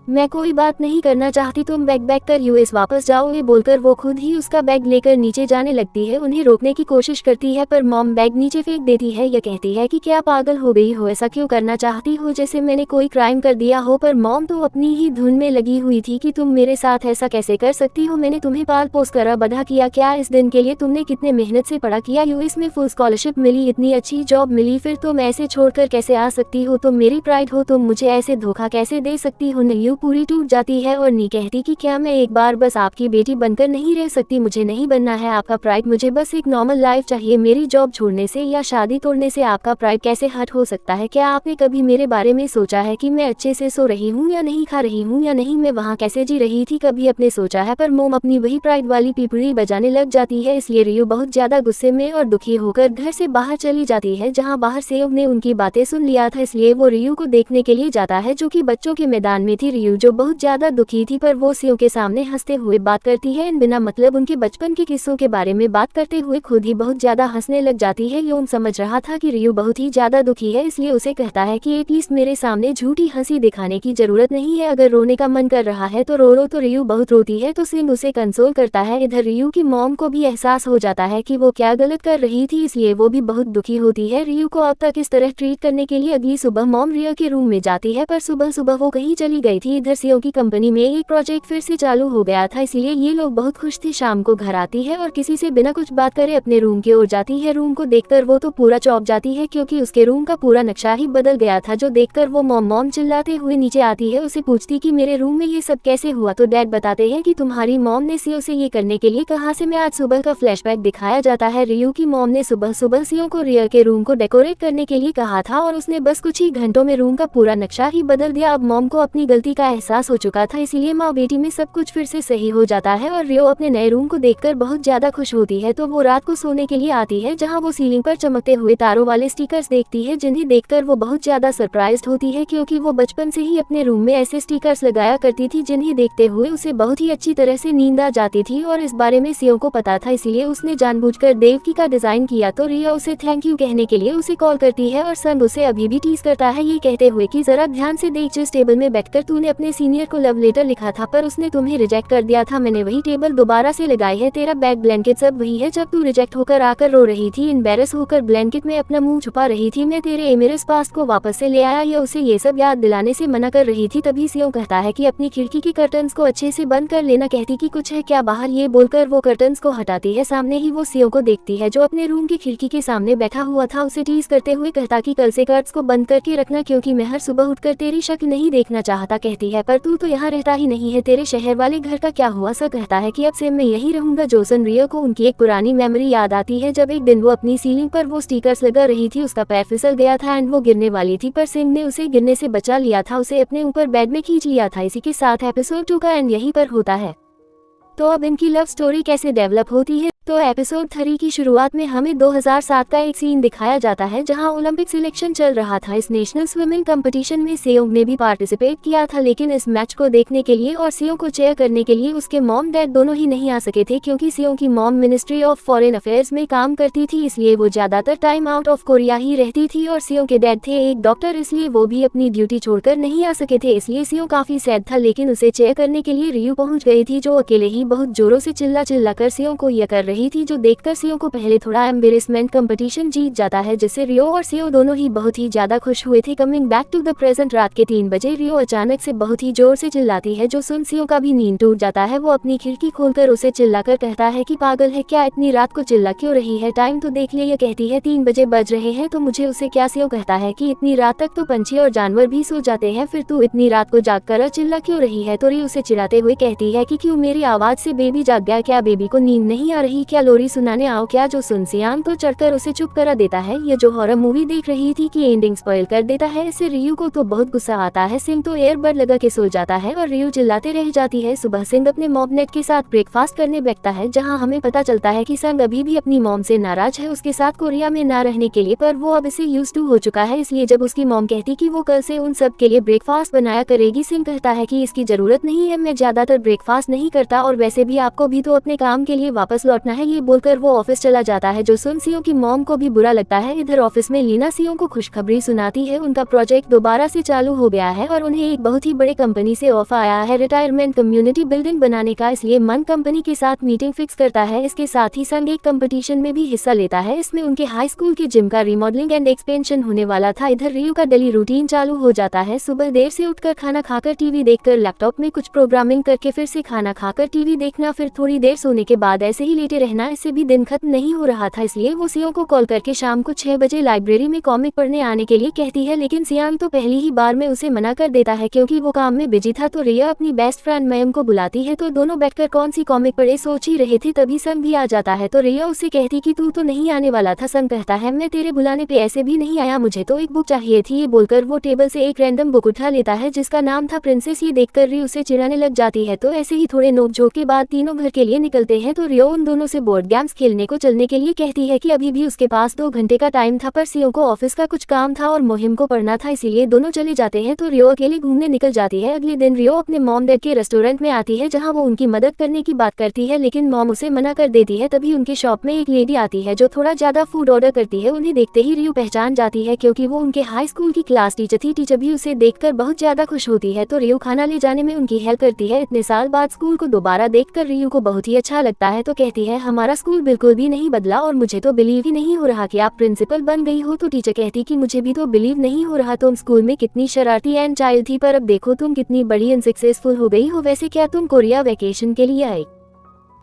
मैं कोई बात नहीं करना चाहती, तुम बैग कर यूएस वापस जाओ। ये बोलकर वो खुद ही उसका बैग लेकर नीचे जाने लगती है। उन्हें रोकने की कोशिश करती है पर मॉम बैग नीचे फेंक देती है। यह कहती है कि क्या पागल हो गई हो, ऐसा क्यों करना चाहती हो जैसे मैंने कोई क्राइम कर दिया हो। पर मॉम तो अपनी ही धुन में लगी हुई थी कि तुम मेरे साथ ऐसा कैसे कर सकती हो, मैंने तुम्हें पाल पोस कर बड़ा किया, क्या इस दिन के लिए तुमने कितने मेहनत से पढ़ा किया, यूएस में फुल स्कॉलरशिप मिली, इतनी अच्छी जॉब मिली, फिर तुम ऐसे छोड़कर कैसे आ सकती हो, तुम मेरी प्राइड हो, तुम मुझे ऐसे धोखा कैसे दे सकती हो। नीयू पूरी टूट जाती है और नी कहती कि क्या मैं एक बार बस आपकी बेटी बनकर नहीं रह सकती, मुझे नहीं बनना है आपका प्राइड, मुझे बस एक नॉर्मल लाइफ चाहिए। मेरी जॉब छोड़ने से या शादी तोड़ने से आपका प्राइड कैसे हर्ट हो सकता है। क्या आपने कभी मेरे बारे में सोचा है कि मैं अच्छे से सो रही हूँ या नहीं, खा रही हूँ या नहीं, मैं वहाँ कैसे जी रही थी, कभी अपने सोचा है। पर मोम अपनी वही प्राइड वाली पिपड़ी बजाने लग जाती है, इसलिए रियो बहुत ज्यादा गुस्से में और दुखी होकर घर से बाहर चली जाती है। जहाँ बाहर से ने उनकी बातें सुन लिया था, इसलिए वो रियो को देखने के लिए जाता है जो कि बच्चों के मैदान में थी। रियो जो बहुत ज्यादा दुखी थी पर वो सियो के सामने हंसते हुए बात करती है। बिना मतलब उनके बचपन के किस्सों के बारे में बात करते हुए खुद ही बहुत ज्यादा हंसने लग जाती है। योम समझ रहा था कि रियो बहुत ही ज्यादा दुखी है, इसलिए उसे कहता है कि एटलीस्ट मेरे सामने झूठी हंसी दिखाने की जरूरत नहीं है, अगर रोने का मन कर रहा है तो रो लो। तो रियो बहुत रोती है तो सिंह उसे कंसोल करता है। इधर रियो की मॉम को भी एहसास हो जाता है कि वो क्या गलत कर रही थी, इसलिए वो भी बहुत दुखी होती है। रियो को अब तक इस तरह ट्रीट करने के लिए अगली सुबह मॉम रियो के रूम में जाती है पर सुबह सुबह वो कहीं चली गई थी। थी। इधर सीओ की कंपनी में एक प्रोजेक्ट फिर से चालू हो गया था, इसलिए ये लोग बहुत खुश थे। शाम को घर आती है और किसी से बिना कुछ बात करे अपने रूम की ओर जाती है। रूम को देखकर वो तो पूरा चौंक जाती है क्योंकि उसके रूम का पूरा नक्शा ही बदल गया था, जो देखकर वो मॉम मॉम चिल्लाते हुए नीचे आती है। उसे पूछती कि मेरे रूम में ये सब कैसे हुआ, तो डैड बताते हैं कि तुम्हारी मॉम ने सीओ से ये करने के लिए कहा से। मैं आज सुबह का फ्लैशबैक दिखाया जाता है। रियू की मॉम ने सुबह सुबह सीओ को रिया के रूम को डेकोरेट करने के लिए कहा था और उसने बस कुछ ही घंटों में रूम का पूरा नक्शा ही बदल दिया। अब मॉम को अपनी गलती का एहसास हो चुका था, इसलिए माँ बेटी में सब कुछ फिर से सही हो जाता है और रियो अपने नए रूम को देखकर बहुत ज्यादा खुश होती है। तो वो रात को सोने के लिए आती है, जहाँ वो सीलिंग पर चमकते हुए तारों वाले स्टिकर्स देखती है, जिन्हें देखकर वो बहुत ज्यादा सरप्राइज्ड होती है क्योंकि वो बचपन से ही अपने रूम में ऐसे स्टिकर्स लगाया करती थी, जिन्हें देखते हुए उसे बहुत ही अच्छी तरह से नींद आ जाती थी और इस बारे में सीओ को पता था, इसलिए उसने जानबूझकर देवकी का डिजाइन किया। तो रिया उसे थैंक यू कहने के लिए उसे कॉल करती है और संग उसे अभी भी टीज करता है, ये कहते हुए कि जरा ध्यान से देख, जिस टेबल में बैठकर तूने अपने सीनियर को लव लेटर लिखा था पर उसने तुम्हें रिजेक्ट कर दिया था, मैंने वही टेबल दोबारा से लगाई है। तेरा बैग ब्लैंकेट सब वही है जब तू रिजेक्ट होकर आकर रो रही थी, एम्बेरस होकर ब्लैंकेट में अपना मुंह छुपा रही थी। मैं तेरे एमिरस पास्ट को वापस से ले आया, या उसे ये सब याद दिलाने से मना कर रही थी। तभी सीओ कहता है कि अपनी खिड़की की कर्टन्स को अच्छे से बंद कर लेना, कहती कि कुछ है क्या बाहर, ये बोलकर वो कर्टन्स को हटाती है। सामने ही वो सीओ को देखती है जो अपने रूम की खिड़की के सामने बैठा हुआ था। उसे टीज करते हुए कहता कि कल से कर्ट्स को बंद करके रखना, क्योंकि मैं हर सुबह उठकर तेरी शक्ल नहीं देखना चाहता। कहती है पर तू तो यहाँ रहता ही नहीं है, तेरे शहर वाले घर का क्या हुआ। सा कहता है कि अब से मैं यही रहूंगा। जोसन रियो को उनकी एक पुरानी मेमोरी याद आती है, जब एक दिन वो अपनी सीलिंग पर वो स्टिकर्स लगा रही थी, उसका पैर फिसल गया था एंड वो गिरने वाली थी, पर सिंह ने उसे गिरने से बचा लिया था, उसे अपने ऊपर बेड में खींच लिया था। इसी के साथ एपिसोड 2 का एंड यहीं पर होता है। तो अब इनकी लव स्टोरी कैसे डेवलप होती है, तो एपिसोड 3 की शुरुआत में हमें 2007 का एक सीन दिखाया जाता है, जहां ओलंपिक सिलेक्शन चल रहा था। इस नेशनल स्विमिंग कंपटीशन में सेयोंग ने भी पार्टिसिपेट किया था, लेकिन इस मैच को देखने के लिए और सेयोंग को चेयर करने के लिए उसके मॉम डैड दोनों ही नहीं आ सके थे, क्योंकि सेयोंग की mom ministry of foreign affairs में काम करती थी, इसलिए वो ज्यादातर टाइम आउट ऑफ कोरिया ही रहती थी। और सेयोंग के डैड थे एक डॉक्टर, इसलिए वो भी अपनी ड्यूटी छोड़कर नहीं आ सके थे, इसलिए सेयोंग काफी सैड था। लेकिन उसे चेयर करने के लिए रियू पहुंच गई थी, जो अकेले ही बहुत जोरों से चिल्ला कर सेयोंग को यह कर रही थी, जो देखकर सीओ को पहले थोड़ा एम्बेरसमेंट कंपटीशन जीत जाता है, जिससे रियो और सीओ दोनों ही बहुत ही ज्यादा खुश हुए थे। Coming back to the present, रात के 3 बजे रियो अचानक से बहुत ही जोर से चिल्लाती है, जो सुन सीओ का भी नींद टूट जाता है। वो अपनी खिड़की खोलकर उसे चिल्लाकर कहता है कि पागल है क्या, इतनी रात को चिल्ला क्यों रही है, टाइम तो देख ले। यह कहती है 3 बजे बज रहे हैं तो मुझे उसे क्या। सीओ कहता है कि इतनी रात तक तो पंछी और जानवर भी सो जाते हैं, फिर तू इतनी रात को जाग कर चिल्ला क्यों रही है। तो रियो उसे चिढ़ाते हुए कहती है कि क्यों, मेरी आवाज से बेबी जाग गया क्या, बेबी को नींद नहीं आ रही क्या, लोरी सुनाने आओ क्या। जो सुन सियांग तो चढ़कर उसे चुप करा देता है। ये जो हॉरर मूवी देख रही थी कि एंडिंग स्पॉइल कर देता है, इससे रियू को तो बहुत गुस्सा आता है। सिंह तो एयरबड लगा के सो जाता है और रियू चिल्लाते रह जाती है। सुबह सिंह अपने मॉमनेट के साथ ब्रेकफास्ट करने बैठता है, जहां हमें पता चलता है कि संग अभी भी अपनी मॉम से नाराज है उसके साथ कोरिया में ना रहने के लिए, पर वो अब इसे यूज्ड टू हो चुका है। इसलिए जब उसकी मॉम कहती कि वो कल से उन सब के लिए ब्रेकफास्ट बनाया करेगी, सिंह कहता है कि इसकी जरूरत नहीं है, मैं ज्यादातर ब्रेकफास्ट नहीं करता और वैसे भी आपको भी तो अपने काम के लिए वापस लौटना है। ये बोलकर वो ऑफिस चला जाता है, जो सुन सीओ की मॉम को भी बुरा लगता है। इधर ऑफिस में लीना सीओ को खुशखबरी सुनाती है, उनका प्रोजेक्ट दोबारा से चालू हो गया है और उन्हें एक बहुत ही बड़े कंपनी से ऑफर आया है रिटायरमेंट कम्युनिटी बिल्डिंग बनाने का, इसलिए मन कंपनी के साथ मीटिंग फिक्स करता है। इसके साथ ही संग एक कंपटीशन में भी हिस्सा लेता है, इसमें उनके हाई स्कूल के जिम का रिमॉडलिंग एंड एक्सपेंशन होने वाला था। इधर रियू का डेली रूटीन चालू हो जाता है, सुबह देर से उठकर खाना खाकर टीवी देखकर, लैपटॉप में कुछ प्रोग्रामिंग करके फिर से खाना खाकर टीवी देखना, फिर थोड़ी देर सोने के बाद ऐसे ही लेटे रहना। इससे भी दिन खत्म नहीं हो रहा था, इसलिए वो सीओ को कॉल करके शाम को 6 बजे लाइब्रेरी में कॉमिक पढ़ने आने के लिए कहती है, लेकिन सियांग तो पहली ही बार में उसे मना कर देता है क्योंकि वो काम में बिजी था। तो रिया अपनी बेस्ट फ्रेंड मयम को बुलाती है, तो दोनों बैठकर कौन सी कॉमिक पढ़े सोच ही रहे थे, तभी संग भी आ जाता है। तो रिया उसे कहती कि तू तो नहीं आने वाला था। संग कहता है मैं तेरे बुलाने पे ऐसे भी नहीं आया, मुझे तो एक बुक चाहिए थी। ये बोलकर वो टेबल से एक रैंडम बुक उठा लेता है जिसका नाम था प्रिंसेस। ये देखकर री उसे चिढ़ाने लग जाती है। तो ऐसे ही थोड़े नोक-झोंक के बाद तीनों घर के लिए निकलते हैं। तो रियो उन दोनों से बोर्ड गेम्स खेलने को चलने के लिए कहती है कि अभी भी उसके पास 2 घंटे का टाइम था, पर सीओ को ऑफिस का कुछ काम था और मुहिम को पढ़ना था, इसीलिए दोनों चले जाते हैं। तो रियो अकेले घूमने निकल जाती है। अगले दिन रियो अपने मॉम डैड के रेस्टोरेंट में आती है, जहां वो उनकी मदद करने की बात करती है, लेकिन मॉम उसे मना कर देती है। तभी उनके शॉप में एक लेडी आती है जो थोड़ा ज्यादा फूड ऑर्डर करती है। उन्हें देखते ही रियो पहचान जाती है क्योंकि वो उनके हाई स्कूल की क्लास टीचर थी। टीचर भी उसे देखकर बहुत ज्यादा खुश होती है, तो रियो खाना ले जाने में उनकी हेल्प करती है। इतने साल बाद स्कूल को दोबारा देखकर रियो को बहुत ही अच्छा लगता है, तो कहती है हमारा स्कूल बिल्कुल भी नहीं बदला और मुझे तो बिलीव ही नहीं हो रहा कि आप प्रिंसिपल बन गई हो। तो टीचर कहती कि मुझे भी तो बिलीव नहीं हो रहा, तुम स्कूल में कितनी शरारती एंड चाइल्ड थी, पर अब देखो तुम कितनी बड़ी एंड सक्सेसफुल हो गई हो। वैसे क्या तुम कोरिया वेकेशन के लिए आई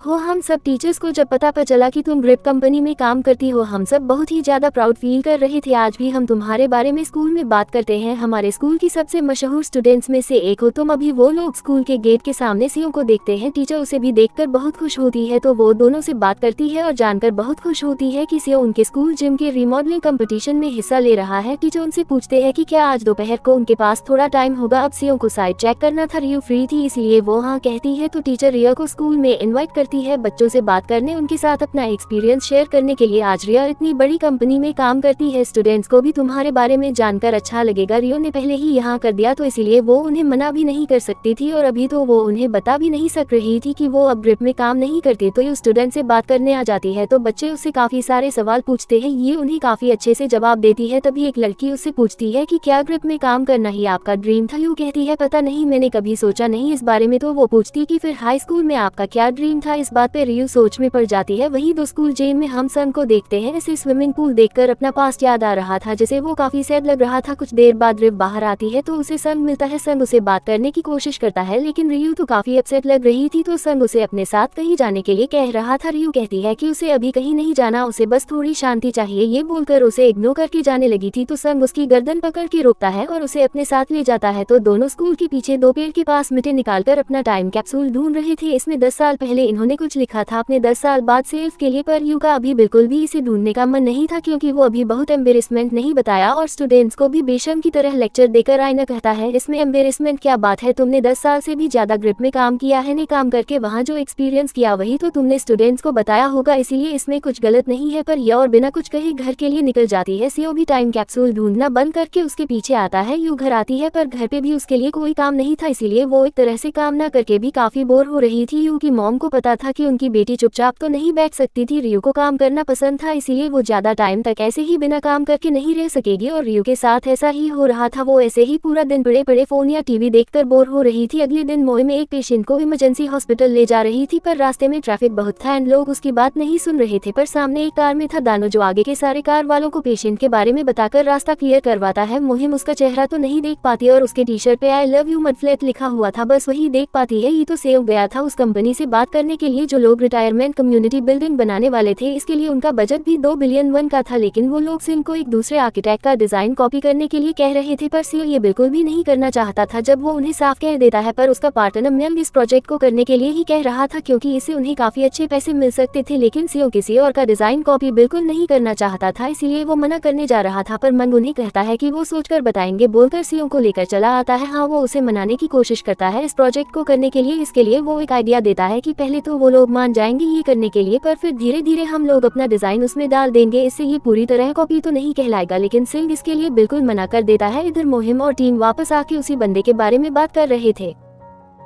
हो? हम सब टीचर्स को जब पता चला कि तुम ग्रिप कंपनी में काम करती हो, हम सब बहुत ही ज्यादा प्राउड फील कर रहे थे। आज भी हम तुम्हारे बारे में स्कूल में बात करते हैं, हमारे स्कूल की सबसे मशहूर स्टूडेंट्स में से एक हो तुम। अभी वो लोग स्कूल के गेट के सामने सीओ को देखते हैं। टीचर उसे भी देखकर बहुत खुश होती है, तो वो दोनों से बात करती है और जानकर बहुत खुश होती है कि सीओ उनके स्कूल जिम के रिमॉडलिंग कंपटीशन में हिस्सा ले रहा है। टीचर उनसे पूछते हैं कि क्या आज दोपहर को उनके पास थोड़ा टाइम होगा। अब सीओ को साइट चेक करना था, रियो फ्री थी इसलिए वो हाँ कहती है। तो टीचर रिया को स्कूल में इन्वाइट करती है बच्चों से बात करने, उनके साथ अपना एक्सपीरियंस शेयर करने के लिए। आज रिया इतनी बड़ी कंपनी में काम करती है, स्टूडेंट्स को भी तुम्हारे बारे में जानकर अच्छा लगेगा। रियो ने पहले ही यहाँ कर दिया तो इसलिए वो उन्हें मना भी नहीं कर सकती थी और अभी तो वो उन्हें बता भी नहीं सक रही थी कि वो अब ग्रिप में काम नहीं करती। तो ये स्टूडेंट से बात करने आ जाती है तो बच्चे उससे काफी सारे सवाल पूछते हैं, ये उन्हें काफी अच्छे से जवाब देती है। तभी एक लड़की उससे पूछती है कि क्या ग्रिप में काम करना ही आपका ड्रीम था? यू कहती है पता नहीं, मैंने कभी सोचा नहीं इस बारे में। तो वो पूछती कि फिर हाई स्कूल में आपका क्या ड्रीम था? इस बात पे रियो सोच में पड़ जाती है। वहीं दो स्कूल जेल में हम सन को देखते हैं। इसे स्विमिंग पूल देखकर अपना पास्ट याद आ रहा था जिसे वो काफी सैड लग रहा था। कुछ देर बाद रिव बाहर आती है तो उसे संग मिलता है। संग उसे बात करने की कोशिश करता है लेकिन रियू तो काफी अपसेट लग रही थी, तो संग उसे अपने साथ कहीं जाने के लिए कह रहा था। रियू कहती है कि उसे अभी कहीं नहीं जाना, उसे बस थोड़ी शांति चाहिए। ये बोलकर उसे इग्नोर करके जाने लगी थी तो संग उसकी गर्दन पकड़ के रोकता है और उसे अपने साथ ले जाता है। तो दोनों स्कूल के पीछे दो पेड़ के पास मिट्टी निकालकर अपना टाइम कैप्सूल ढूंढ रहे थे। इसमें 10 साल पहले इन्होंने कुछ लिखा था अपने 10 साल बाद सेल्फ के लिए, पर यू का अभी बिल्कुल भी इसे ढूंढने का मन नहीं था क्योंकि वो अभी बहुत एम्बेरसमेंट नहीं बताया और स्टूडेंट्स को भी बेशर्म की तरह लेक्चर देकर आईना कहता है इसमें एम्बेरसमेंट क्या बात है, तुमने 10 साल से भी ज्यादा ग्रिप में काम किया है, ने काम करके वहाँ जो एक्सपीरियंस किया वही तो तुमने स्टूडेंट्स को बताया होगा, इसीलिए इसमें कुछ गलत नहीं है। पर यह और बिना कुछ कहे घर के लिए निकल जाती है। सीओ भी टाइम कैप्सूल ढूंढना बंद करके उसके पीछे आता है। यू घर आती है पर घर पे भी उसके लिए कोई काम नहीं था, इसीलिए वो एक तरह से काम न करके भी काफी बोर हो रही थी। यू की मॉम को पता था कि उनकी बेटी चुपचाप तो नहीं बैठ सकती थी, रियो को काम करना पसंद था इसीलिए वो ज्यादा टाइम तक ऐसे ही बिना काम करके नहीं रह सकेगी और रियो के साथ ऐसा ही हो रहा था। वो ऐसे ही पूरा दिन बड़े बड़े फोन या टीवी देखकर बोर हो रही थी। अगले दिन मोए में एक पेशेंट को इमरजेंसी हॉस्पिटल ले जा रही थी पर रास्ते में ट्रैफिक बहुत था एंड लोग उसकी बात नहीं सुन रहे थे। पर सामने एक कार में था दानो जो आगे के सारे कार वालों को पेशेंट के बारे में बताकर रास्ता क्लियर करवाता है। मुहिम उसका चेहरा तो नहीं देख पाती और उसके टी शर्ट पे आई लव यू मडफ्लैट लिखा हुआ था, बस वही देख पाती है। ये तो सेव गया था उस कंपनी से बात करने के लिए जो लोग रिटायरमेंट कम्युनिटी बिल्डिंग बनाने वाले थे, इसके लिए उनका बजट भी 2 बिलियन वन का था, लेकिन वो लोग सिंह को एक दूसरे आर्किटेक्ट का डिजाइन कॉपी करने के लिए कह रहे थे पर सीओ ये बिल्कुल भी नहीं करना चाहता था। जब वो उन्हें साफ कह देता है पर उसका पार्टनर मैम इस प्रोजेक्ट को करने के लिए ही कह रहा था क्योंकि इससे उन्हें काफी अच्छे पैसे मिल सकते थे, लेकिन सीओ किसी और का डिजाइन कॉपी बिल्कुल नहीं करना चाहता था इसलिए वो मना करने जा रहा था। पर मंग उन्हें कहता है कि वो सोचकर बताएंगे बोलकर सीओ को लेकर चला आता है। हाँ, वो उसे मनाने की कोशिश करता है इस प्रोजेक्ट को करने के लिए। इसके लिए वो एक आइडिया देता है कि पहले तो वो लोग मान जाएंगे ये करने के लिए, पर फिर धीरे धीरे हम लोग अपना डिजाइन उसमें डाल देंगे, इससे ये पूरी तरह कॉपी तो नहीं कहलाएगा। लेकिन सिंह इसके लिए बिल्कुल मना कर देता है। इधर मोहिम और टीम वापस आके उसी बंदे के बारे में बात कर रहे थे,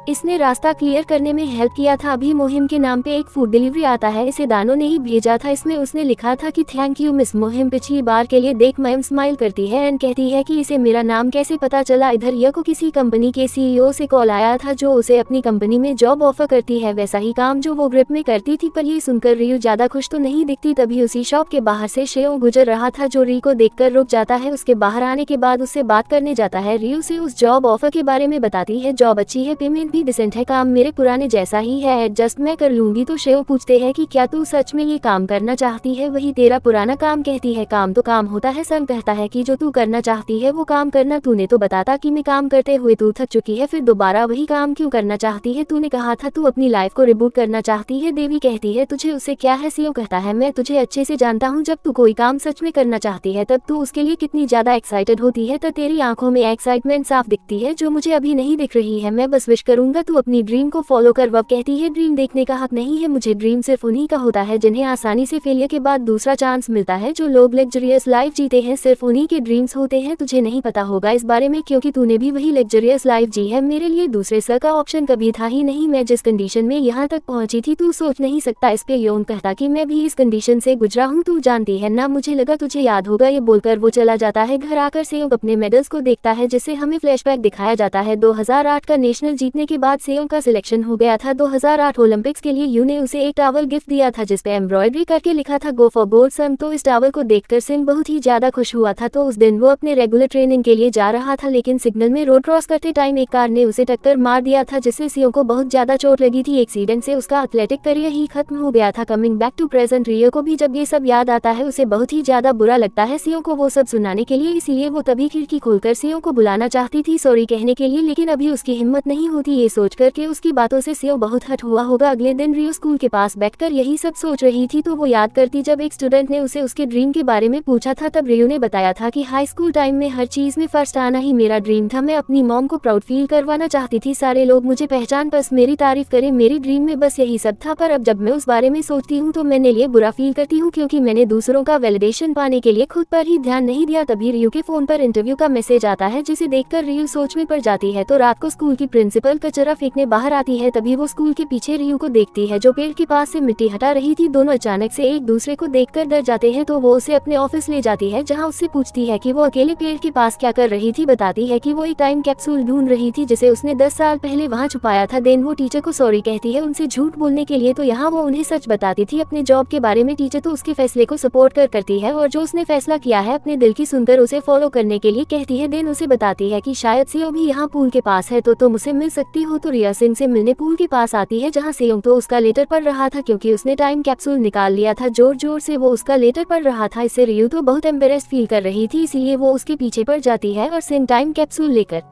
इसने रास्ता क्लियर करने में हेल्प किया था। अभी मोहिम के नाम पे एक फूड डिलीवरी आता है, इसे दानो ने ही भेजा था। इसमें उसने लिखा था कि थैंक यू मिस मोहिम। पिछली बार के लिए देख मैम स्माइल करती है एंड कहती है कि इसे मेरा नाम कैसे पता चला। इधर यह को किसी कंपनी के सीईओ से कॉल आया था जो उसे अपनी कंपनी में जॉब ऑफर करती है, वैसा ही काम जो वो ग्रिप में करती थी। पर ये सुनकर रियू ज्यादा खुश तो नहीं दिखती। तभी उसी शॉप के बाहर से शेओ गुजर रहा था जो री को देखकर रुक जाता है। उसके बाहर आने के बाद उससे बात करने जाता है। रियू से उस जॉब ऑफर के बारे में बताती है, जॉब अच्छी है, पेमेंट भी डिसेंट है, काम मेरे पुराने जैसा ही है, एडजस्ट मैं कर लूंगी। तो शेओ पूछते हैं कि क्या तू सच में ये काम करना चाहती है? वही तेरा पुराना काम? कहती है काम तो काम होता है। सन कहता है कि जो तू करना चाहती है वो काम करना, तूने तो बताता कि मैं काम करते हुए तू थक चुकी है, फिर दोबारा वही काम क्यों करना चाहती है? तूने कहा था तू अपनी लाइफ को रिबूट करना चाहती है। देवी कहती है तुझे उससे क्या है? सीओ कहता है मैं तुझे अच्छे से जानता हूँ, जब तू कोई काम सच में करना चाहती है तब तू उसके लिए कितनी ज्यादा एक्साइटेड होती है, तो तेरी आंखों में एक्साइटमेंट साफ दिखती है जो मुझे अभी नहीं दिख रही है। मैं बस विश करूंगा तू अपनी ड्रीम को फॉलो कर। वह कहती है ड्रीम देखने का हक नहीं है मुझे, ड्रीम सिर्फ उन्हीं का होता है जिन्हें आसानी से फेलियर के बाद दूसरा चांस मिलता है। जो लोग लग्जरियस लाइफ जीते हैं सिर्फ उन्हीं के ड्रीम्स होते हैं। तुझे नहीं पता होगा इस बारे में क्योंकि तूने भी वही लग्जरियस लाइफ जी है। मेरे लिए दूसरे सर का ऑप्शन कभी था ही नहीं। मैं जिस कंडीशन में यहाँ तक पहुंची थी तू सोच नहीं सकता। इस पे यौन कहता कि मैं भी इस कंडीशन से गुजरा हूँ, तू जानती है ना, मुझे लगा तुझे याद होगा। ये बोलकर वो चला जाता है। घर आकर सेयोंग अपने मेडल्स को देखता है जिससे हमें फ्लैशबैक दिखाया जाता है 2008 का नेशनल जीतने के के बाद सेयोंग का सिलेक्शन हो गया था 2008 ओलंपिक्स के लिए। यू ने उसे एक टॉवल गिफ्ट दिया था जिसपे एम्ब्रॉयडरी करके लिखा था गो फॉर गोल्ड सन। तो इस टॉवल को देखकर सिंह बहुत ही ज्यादा खुश हुआ था। तो उस दिन वो अपने रेगुलर ट्रेनिंग के लिए जा रहा था, लेकिन सिग्नल में रोड क्रॉस करते टाइम एक कार ने उसे टक्कर मार दिया था, जिससे सिंह को बहुत ज्यादा चोट लगी थी। एक्सीडेंट से उसका एथलेटिक करियर ही खत्म हो गया था। कमिंग बैक टू प्रेजेंट, रियो को भी जब ये सब याद आता है उसे बहुत ही ज्यादा बुरा लगता है सिंह को वो सब सुनाने के लिए, इसलिए वो तभी खिड़की खोलकर सिंह को बुलाना चाहती थी सॉरी कहने के लिए, लेकिन अभी उसकी हिम्मत नहीं होती। ये सोचकर कि उसकी बातों से सिंह बहुत हर्ट हुआ होगा। अगले दिन रियो स्कूल के पास बैठकर यही सब सोच रही थी, तो वो याद करती जब एक स्टूडेंट ने उसे उसके ड्रीम के बारे में पूछा था। तब रियो ने बताया था कि हाई स्कूल टाइम में हर चीज में फर्स्ट आना ही मेरा ड्रीम था। मैं अपनी मॉम को प्राउड फील करवाना चाहती थी, सारे लोग मुझे पहचान बस मेरी तारीफ करें, मेरी ड्रीम में बस यही सब था। पर अब जब मैं उस बारे में सोचती हूँ तो मैंने लिए बुरा फील करती हूँ, क्योंकि मैंने दूसरों का वैलिडेशन पाने के लिए खुद पर ही ध्यान नहीं दिया। तभी रियो के फोन पर इंटरव्यू का मैसेज आता है, जिसे देखकर रियो सोच में पड़ जाती है। तो रात को स्कूल की प्रिंसिपल कचरा फेंकने बाहर आती है, तभी वो स्कूल के पीछे रियो को देखती है जो पेड़ के पास से मिट्टी हटा रही थी। दोनों अचानक से एक दूसरे को देखकर डर जाते हैं, तो वो उसे अपने ऑफिस ले जाती है, जहाँ उससे पूछती है कि वो अकेले पेड़ के पास क्या कर रही थी। बताती है कि वो एक टाइम कैप्सूल ढूंढ रही थी जिसे उसने 10 साल पहले वहाँ छुपाया था। देन वो टीचर को सॉरी कहती है उनसे झूठ बोलने के लिए, तो यहाँ वो उन्हें सच बताती थी अपने जॉब के बारे में। टीचर तो उसके फैसले को सपोर्ट करती है और जो उसने फैसला किया है अपने दिल की सुनकर उसे फॉलो करने के लिए कहती है। देन उसे बताती है कि शायद सेयोंग भी यहाँ पूल के पास है, तो तुम उसे मिल सकती हो। तो रिया सिंह से मिलने पूल के पास आती है, जहाँ सेयोंग तो उसका लेटर पढ़ रहा था, क्योंकि उसने टाइम कैप्सूल निकाल लिया था। जोर जोर से वो उसका लेटर पढ़ रहा था, इससे रियो तो बहुत एम्बेरेस्ड फील कर रही थी, इसलिए वो उसके पीछे पड़ जाती है और सिंह टाइम कैप्सूल लेकर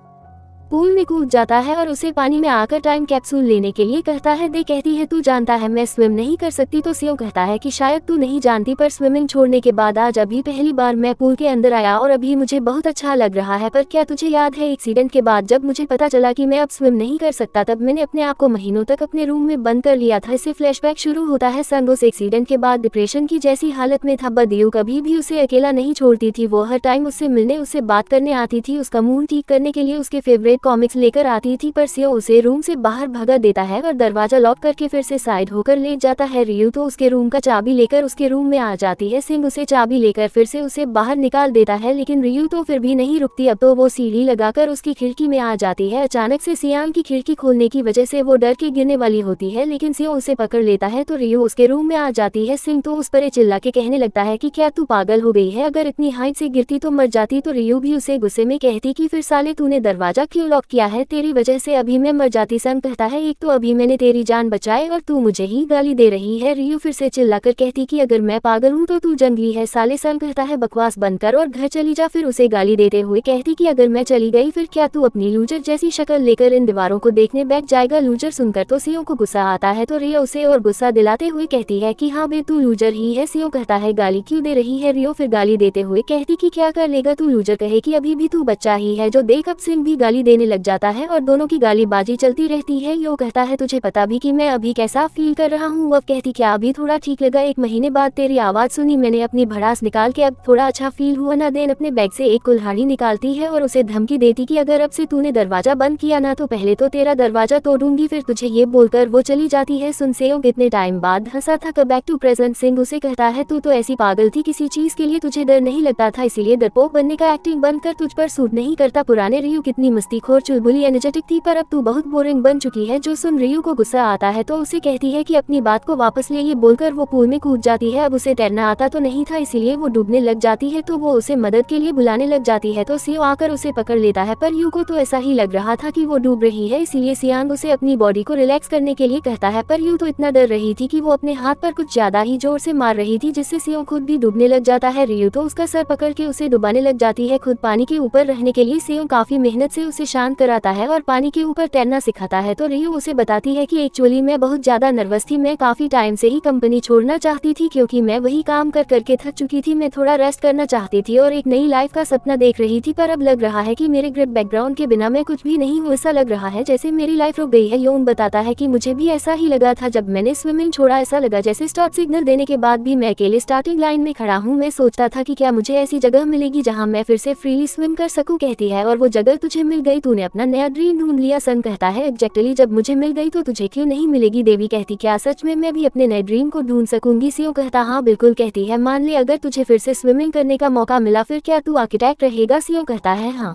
पूल में कूद जाता है और उसे पानी में आकर टाइम कैप्सूल लेने के लिए कहता है। दे कहती है तू जानता है मैं स्विम नहीं कर सकती। तो सियोंग कहता है कि शायद तू नहीं जानती, पर स्विमिंग छोड़ने के बाद आज अभी पहली बार मैं पूल के अंदर आया और अभी मुझे बहुत अच्छा लग रहा है। पर क्या तुझे याद है एक्सीडेंट के बाद जब मुझे पता चला कि मैं अब स्विम नहीं कर सकता, तब मैंने अपने आप को महीनों तक अपने रूम में बंद कर लिया था। इससे फ्लैशबैक शुरू होता है। संग उस एक्सीडेंट के बाद डिप्रेशन की जैसी हालत में था, बदियो कभी भी उसे अकेला नहीं छोड़ती थी। वो हर टाइम उससे मिलने उससे बात करने आती थी, उसका मूड ठीक करने के लिए उसके फेवरेट कॉमिक्स लेकर आती थी। पर सियोंग उसे रूम से बाहर भगा देता है और दरवाजा लॉक करके फिर से साइड होकर लेट जाता है। रियो तो उसके रूम का चाबी लेकर उसके रूम में आ जाती है। सिंह उसे चाबी लेकर फिर से उसे बाहर निकाल देता है, लेकिन रियो तो फिर भी नहीं रुकती। अब तो वो सीढ़ी लगाकर उसकी खिड़की में आ जाती है। अचानक से सियांग की खिड़की खोलने की वजह से वो डर के गिरने वाली होती है, लेकिन सियोंग उसे पकड़ लेता है। तो रियो उसके रूम में आ जाती है। सिंह तो उस पर चिल्ला के कहने लगता है कि क्या तू पागल हो गई है, अगर इतनी हाइट से गिरती तो मर जाती। तो रियो भी उसे गुस्से में कहती कि फिर साले तूने दरवाजा क्यों लॉक किया है, तेरी वजह से अभी मैं मर जाती। संग कहता है एक तो अभी मैंने तेरी जान बचाई और तू मुझे ही गाली दे रही है। रियो फिर से चिल्लाकर कहती कि अगर मैं पागल हूँ तो तू जंगली है साले। संग कहता है बकवास बंद कर और घर चली जा। फिर उसे गाली देते हुए कहती कि अगर मैं चली गई फिर क्या तू अपनी लूजर जैसी शक्ल लेकर इन दीवारों को देखने बैठ जाएगा। लूजर सुनकर तो सियोंग को गुस्सा आता है, तो रियो उसे और गुस्सा दिलाते हुए कहती है कि हाँ बे तू लूजर ही है। सियोंग कहता है गाली क्यों दे रही है। रियो फिर गाली देते हुए कहती कि क्या कर लेगा तू, लूजर कहे कि अभी भी तू बच्चा ही है। जो देख अब सिंह भी गाली देने लग जाता है और दोनों की गालीबाजी चलती रहती है। यो कहता है तुझे पता भी कि मैं अभी कैसा फील कर रहा हूँ। अब कहती क्या अभी थोड़ा ठीक लगा, 1 महीने बाद तेरी आवाज सुनी मैंने अपनी भड़ास निकाल के अब थोड़ा अच्छा फील हुआ ना। देन अपने बैग से एक कुल्हाड़ी निकालती है और उसे धमकी देती कि अगर अब से तूने दरवाजा बंद किया ना तो पहले तो तेरा दरवाजा तोड़ूंगी, फिर तुझे ये बोलकर वो चली जाती है। सुन सेयोंग इतने टाइम बाद हंसा था। कब बैक टू प्रेजेंट, सिंह उसे कहता है तू तो ऐसी पागल थी, किसी चीज के लिए तुझे डर नहीं लगता था, इसीलिए डरपोक बनने का एक्टिंग बंद कर, तुझ पर सूट नहीं करता। पुराने रियो कितनी मस्तीखोर चुलबुली एनर्जेटिक थी, पर अब तू बहुत बोरिंग बन चुकी है। जो सुन रियो को गुस्सा आता है तो उसे कहती है कि अपनी बात को वापस ले। ये बोलकर वो पूल में कूद जाती है। अब उसे तैरना आता तो नहीं था, इसीलिए वो डूबने लग जाती है, तो वो उसे मदद के लिए बुलाने लग जाती है। तो सियो आकर उसे पकड़ लेता है, पर यू को तो ऐसा ही लग रहा था कि वो डूब रही है, इसीलिए सियांग उसे अपनी बॉडी को रिलैक्स करने के लिए कहता है। पर यू तो इतना डर रही थी कि वो अपने हाथ पर कुछ ज्यादा ही जोर से मार रही थी, जिससे सियो खुद भी डूबने लग जाता है। रियो तो उसका सर पकड़ के उसे डुबाने लग जाती है। खुद पानी के ऊपर रहने के लिए सियो काफी मेहनत से उसे शांत कराता है और पानी के ऊपर तैरना सिखाता है। तो रियो उसे बताती है कि एक्चुअली मैं बहुत ज्यादा नर्वस थी, मैं काफी टाइम से ही कंपनी छोड़ना चाहती थी, क्योंकि मैं वही काम कर करके थक चुकी थी। मैं थोड़ा रेस्ट करना चाहती थी और एक नई लाइफ का सपना देख रही थी, पर अब लग रहा है कि मेरे ग्रेट बैकग्राउंड के बिना मैं कुछ भी नहीं हूँ। ऐसा लग रहा है जैसे मेरी लाइफ रुक गई है। योन बताता है कि मुझे भी ऐसा ही लगा था जब मैंने स्विमिंग छोड़ा, ऐसा लगा जैसे स्टार्ट सिग्नल देने के बाद भी मैं अकेले स्टार्टिंग लाइन में खड़ा हूँ। मैं सोचता था कि क्या मुझे ऐसी जगह मिलेगी जहाँ मैं फिर से फ्रीली स्विम कर सकूं। कहती है और वो जगह तुझे मिल गई, तूने अपना नया ड्रीम ढूंढ लिया। सन कहता है एग्जैक्टली, जब मुझे मिल गई तो तुझे क्यों नहीं मिलेगी। देवी कहती क्या सच में मैं भी अपने नए ड्रीम को ढूंढ सकूंगी। सियो कहता हाँ बिल्कुल। कहती है मान ले अगर तुझे फिर से स्विमिंग करने का मौका मिला फिर क्या तू आर्किटेक्ट रहेगा। सियो कहता है हाँ।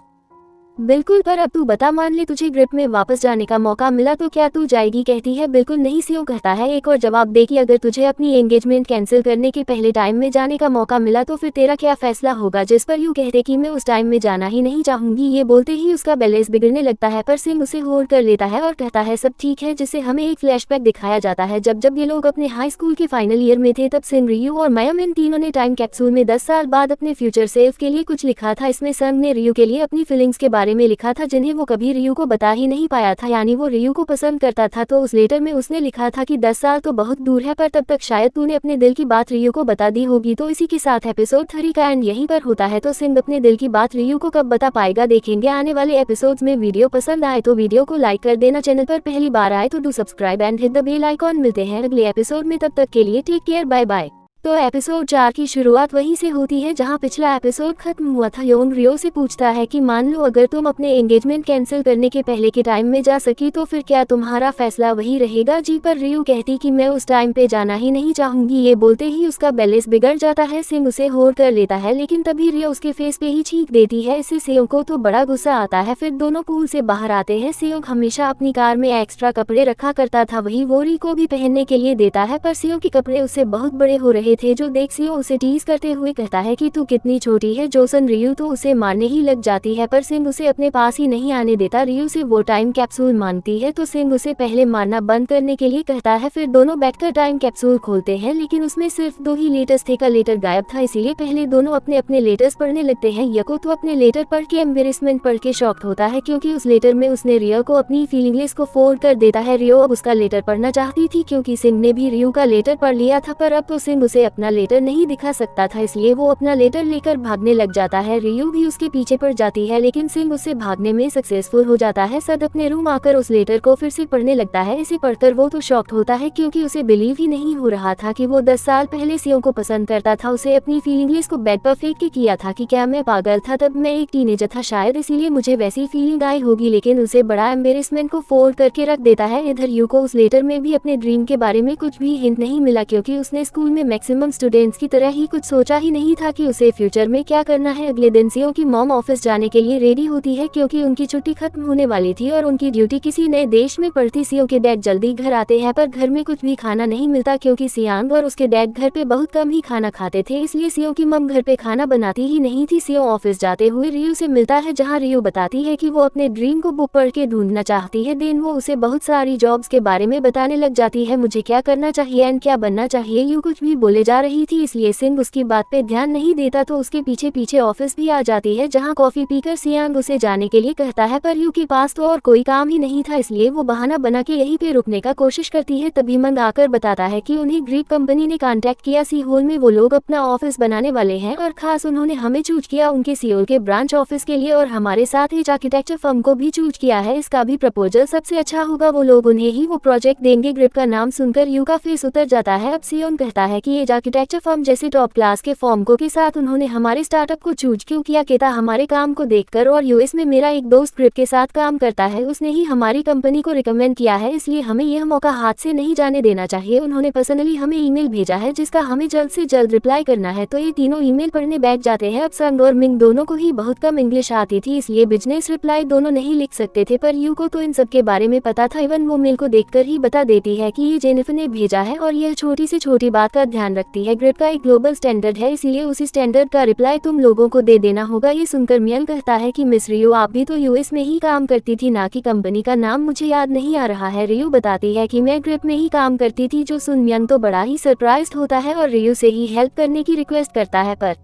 बिल्कुल, पर अब तू बता, मान ले तुझे ग्रिप में वापस जाने का मौका मिला तो क्या तू जाएगी? कहती है बिल्कुल नहीं। सीओ कहता है एक और जवाब दे कि अगर तुझे अपनी एंगेजमेंट कैंसिल करने के पहले टाइम में जाने का मौका मिला तो फिर तेरा क्या फैसला होगा? जिस पर यू कहते कि मैं उस टाइम में जाना ही नहीं चाहूंगी। ये बोलते ही उसका बैलेंस बिगड़ने लगता है, पर सिंह उसे होल्ड कर लेता है और कहता है सब ठीक है, जिससे हमें एक फ्लैशबैक दिखाया जाता है जब ये लोग अपने हाई स्कूल के फाइनल ईयर में थे। तब सिंह, रियू और मयम इन तीनों ने टाइम कैप्सूल में 10 साल बाद अपने फ्यूचर सेल्फ के लिए कुछ लिखा था। इसमें संग ने रियू के लिए अपनी फीलिंग्स के बारे में लिखा था जिन्हें वो कभी रियू को बता ही नहीं पाया था, यानी वो रियू को पसंद करता था। तो उस लेटर में उसने लिखा था कि 10 साल तो बहुत दूर है, पर तब तक शायद तूने अपने दिल की बात रियू को बता दी होगी। तो इसी के साथ एपिसोड 3 का एंड यहीं पर होता है। तो सिंह अपने दिल की बात रियू को कब बता पाएगा, देखेंगे आने वाले एपिसोड्स में। वीडियो पसंद आए तो वीडियो को लाइक कर देना, चैनल पर पहली बार आए तो do subscribe and hit the bell icon. मिलते हैं अगले एपिसोड में, तब तक के लिए टेक केयर, बाय बाय। तो एपिसोड 4 की शुरुआत वहीं से होती है जहां पिछला एपिसोड खत्म हुआ था। योंग रियो से पूछता है कि मान लो अगर तुम अपने एंगेजमेंट कैंसिल करने के पहले के टाइम में जा सकी तो फिर क्या तुम्हारा फैसला वही रहेगा? जी, पर रियो कहती कि मैं उस टाइम पे जाना ही नहीं चाहूंगी। ये बोलते ही उसका बैलेंस बिगड़ जाता है। सिंह उसे होल्ड कर लेता है, लेकिन तभी रियो उसके फेस पे ही छींक देती है। इससे सेयोंग को तो बड़ा गुस्सा आता है। फिर दोनों पूल से बाहर आते हैं। सेयोंग हमेशा अपनी कार में एक्स्ट्रा कपड़े रखा करता था, वही वो री को भी पहनने के लिए देता है, पर सेयोंग के कपड़े उससे बहुत बड़े हो रहे थे, जो देख सेयोंग उसे टीज करते हुए कहता है कि तू कितनी छोटी है जोसन। रियू तो उसे मारने ही लग जाती है, पर सिंह उसे अपने पास ही नहीं आने देता। रियू से वो टाइम कैप्सूल मांगती है तो सिंह उसे पहले मारना बंद करने के लिए कहता है। फिर दोनों बैठकर टाइम कैप्सूल खोलते हैं, लेकिन उसमें सिर्फ 2 ही लेटर्स थे। का लेटर गायब था, इसीलिए पहले दोनों अपने अपने लेटर्स पढ़ने लगते हैं। यको तो अपने लेटर पढ़ के एम्बेरसमेंट पढ़ के शॉक्ड होता है, क्योंकि उस लेटर में उसने रियो को अपनी फीलिंग्स को फोल्ड कर देता है। रियो अब उसका लेटर पढ़ना चाहती थी, क्योंकि सिंह ने भी रियो का लेटर पढ़ लिया था, पर अब तो सिंह उसे अपना लेटर नहीं दिखा सकता था, इसलिए वो अपना लेटर लेकर भागने लग जाता है। रियू भी उसके पीछे पड़ जाती है, लेकिन सिंह उससे भागने में सक्सेसफुल हो जाता है। सद अपने रूम आकर उस लेटर को फिर से पढ़ने लगता है। इसे पढ़कर वो तो शॉक्ड होता है, क्योंकि उसे बिलीव ही नहीं हो रहा था कि वो 10 साल पहले सियों को पसंद करता था। उसे अपनी फीलिंग्स को बेड पर फेंक के किया था कि क्या मैं पागल था? तब मैं एक टीनेजर था शायद, इसीलिए मुझे वैसी फीलिंग आई होगी, लेकिन उसे बड़ा एम्बेरसमेंट को फोल्ड करके रख देता है। इधर यू को उस लेटर में भी अपने ड्रीम के बारे में कुछ भी हिंट नहीं मिला, क्योंकि उसने स्कूल में मैक्सिमम स्टूडेंट्स की तरह ही कुछ सोचा ही नहीं था कि उसे फ्यूचर में क्या करना है। अगले दिन सियों की मॉम ऑफिस जाने के लिए रेडी होती है, क्योंकि उनकी छुट्टी खत्म होने वाली थी और उनकी ड्यूटी किसी नए देश में पड़ती। सियों के डैड जल्दी घर आते हैं, पर घर में कुछ भी खाना नहीं मिलता, क्योंकि सियांग और उसके डैड घर पे बहुत कम ही खाना खाते थे, इसलिए सियों की मॉम घर पे खाना बनाती ही नहीं थी। सियों ऑफिस जाते हुए रियू से मिलता है, जहाँ रियू बताती है कि वो अपने ड्रीम को बुक पढ़ के ढूंढना चाहती है। देन वो उसे बहुत सारी जॉब्स के बारे में बताने लग जाती है, मुझे क्या करना चाहिए एंड क्या बनना चाहिए। यू कुछ भी बोले जा रही थी, इसलिए सिंह उसकी बात पे ध्यान नहीं देता, तो उसके पीछे पीछे ऑफिस भी आ जाती है, जहां कॉफी पीकर सियांग उसे जाने के लिए कहता है, पर यू के पास तो और कोई काम ही नहीं था, इसलिए वो बहाना बना के यहीं पे रुकने का कोशिश करती है। तभी मंग आकर बताता है कि उन्हें ग्रीक कंपनी ने कांटेक्ट किया, सीहोल में वो लोग अपना ऑफिस बनाने वाले हैं और खास उन्होंने हमें चूज किया उनके सीओल के ब्रांच ऑफिस के लिए, और हमारे साथ ही आर्किटेक्चर फर्म को भी चूज किया है। इसका भी प्रपोजल सबसे अच्छा होगा, वो लोग उन्हें ही वो प्रोजेक्ट देंगे। ग्रिप का नाम सुनकर यू का फेस उतर जाता है। अब सियोन कहता है कि ये आर्किटेक्चर फर्म जैसे टॉप क्लास के फर्म को के साथ उन्होंने हमारे स्टार्टअप को चूज क्यों किया? कहता हमारे काम को देखकर, और यूएस में मेरा एक दोस्त ग्रिप के साथ काम करता है, उसने ही हमारी कंपनी को रिकमेंड किया है, इसलिए हमें यह मौका हाथ से नहीं जाने देना चाहिए। उन्होंने पर्सनली हमें ईमेल भेजा है, जिसका हमें जल्द से जल्द रिप्लाई करना है। तो ये तीनों ईमेल पढ़ने बैठ जाते हैं। अब संग और मिंग दोनों को ही बहुत कम इंग्लिश आती थी, इसलिए बिजनेस रिप्लाई दोनों नहीं लिख सकते थे, पर यू को तो इन सब के बारे में पता था। इवन वो मेल को देखकर ही बता देती है कि ये जेनिफर ने भेजा है, और यह छोटी से छोटी बात का ध्यान रखती है। ग्रिप का एक ग्लोबल स्टैंडर्ड है, इसीलिए उसी स्टैंडर्ड का रिप्लाई तुम लोगों को दे देना होगा। ये सुनकर मियन कहता है कि मिस रियो, आप भी तो यूएस में ही काम करती थी ना, कि कंपनी का नाम मुझे याद नहीं आ रहा है। रियो बताती है कि मैं ग्रिप में ही काम करती थी। जो सुन मियन तो बड़ा ही सरप्राइज्ड होता है और रियो से ही हेल्प करने की रिक्वेस्ट करता है, पर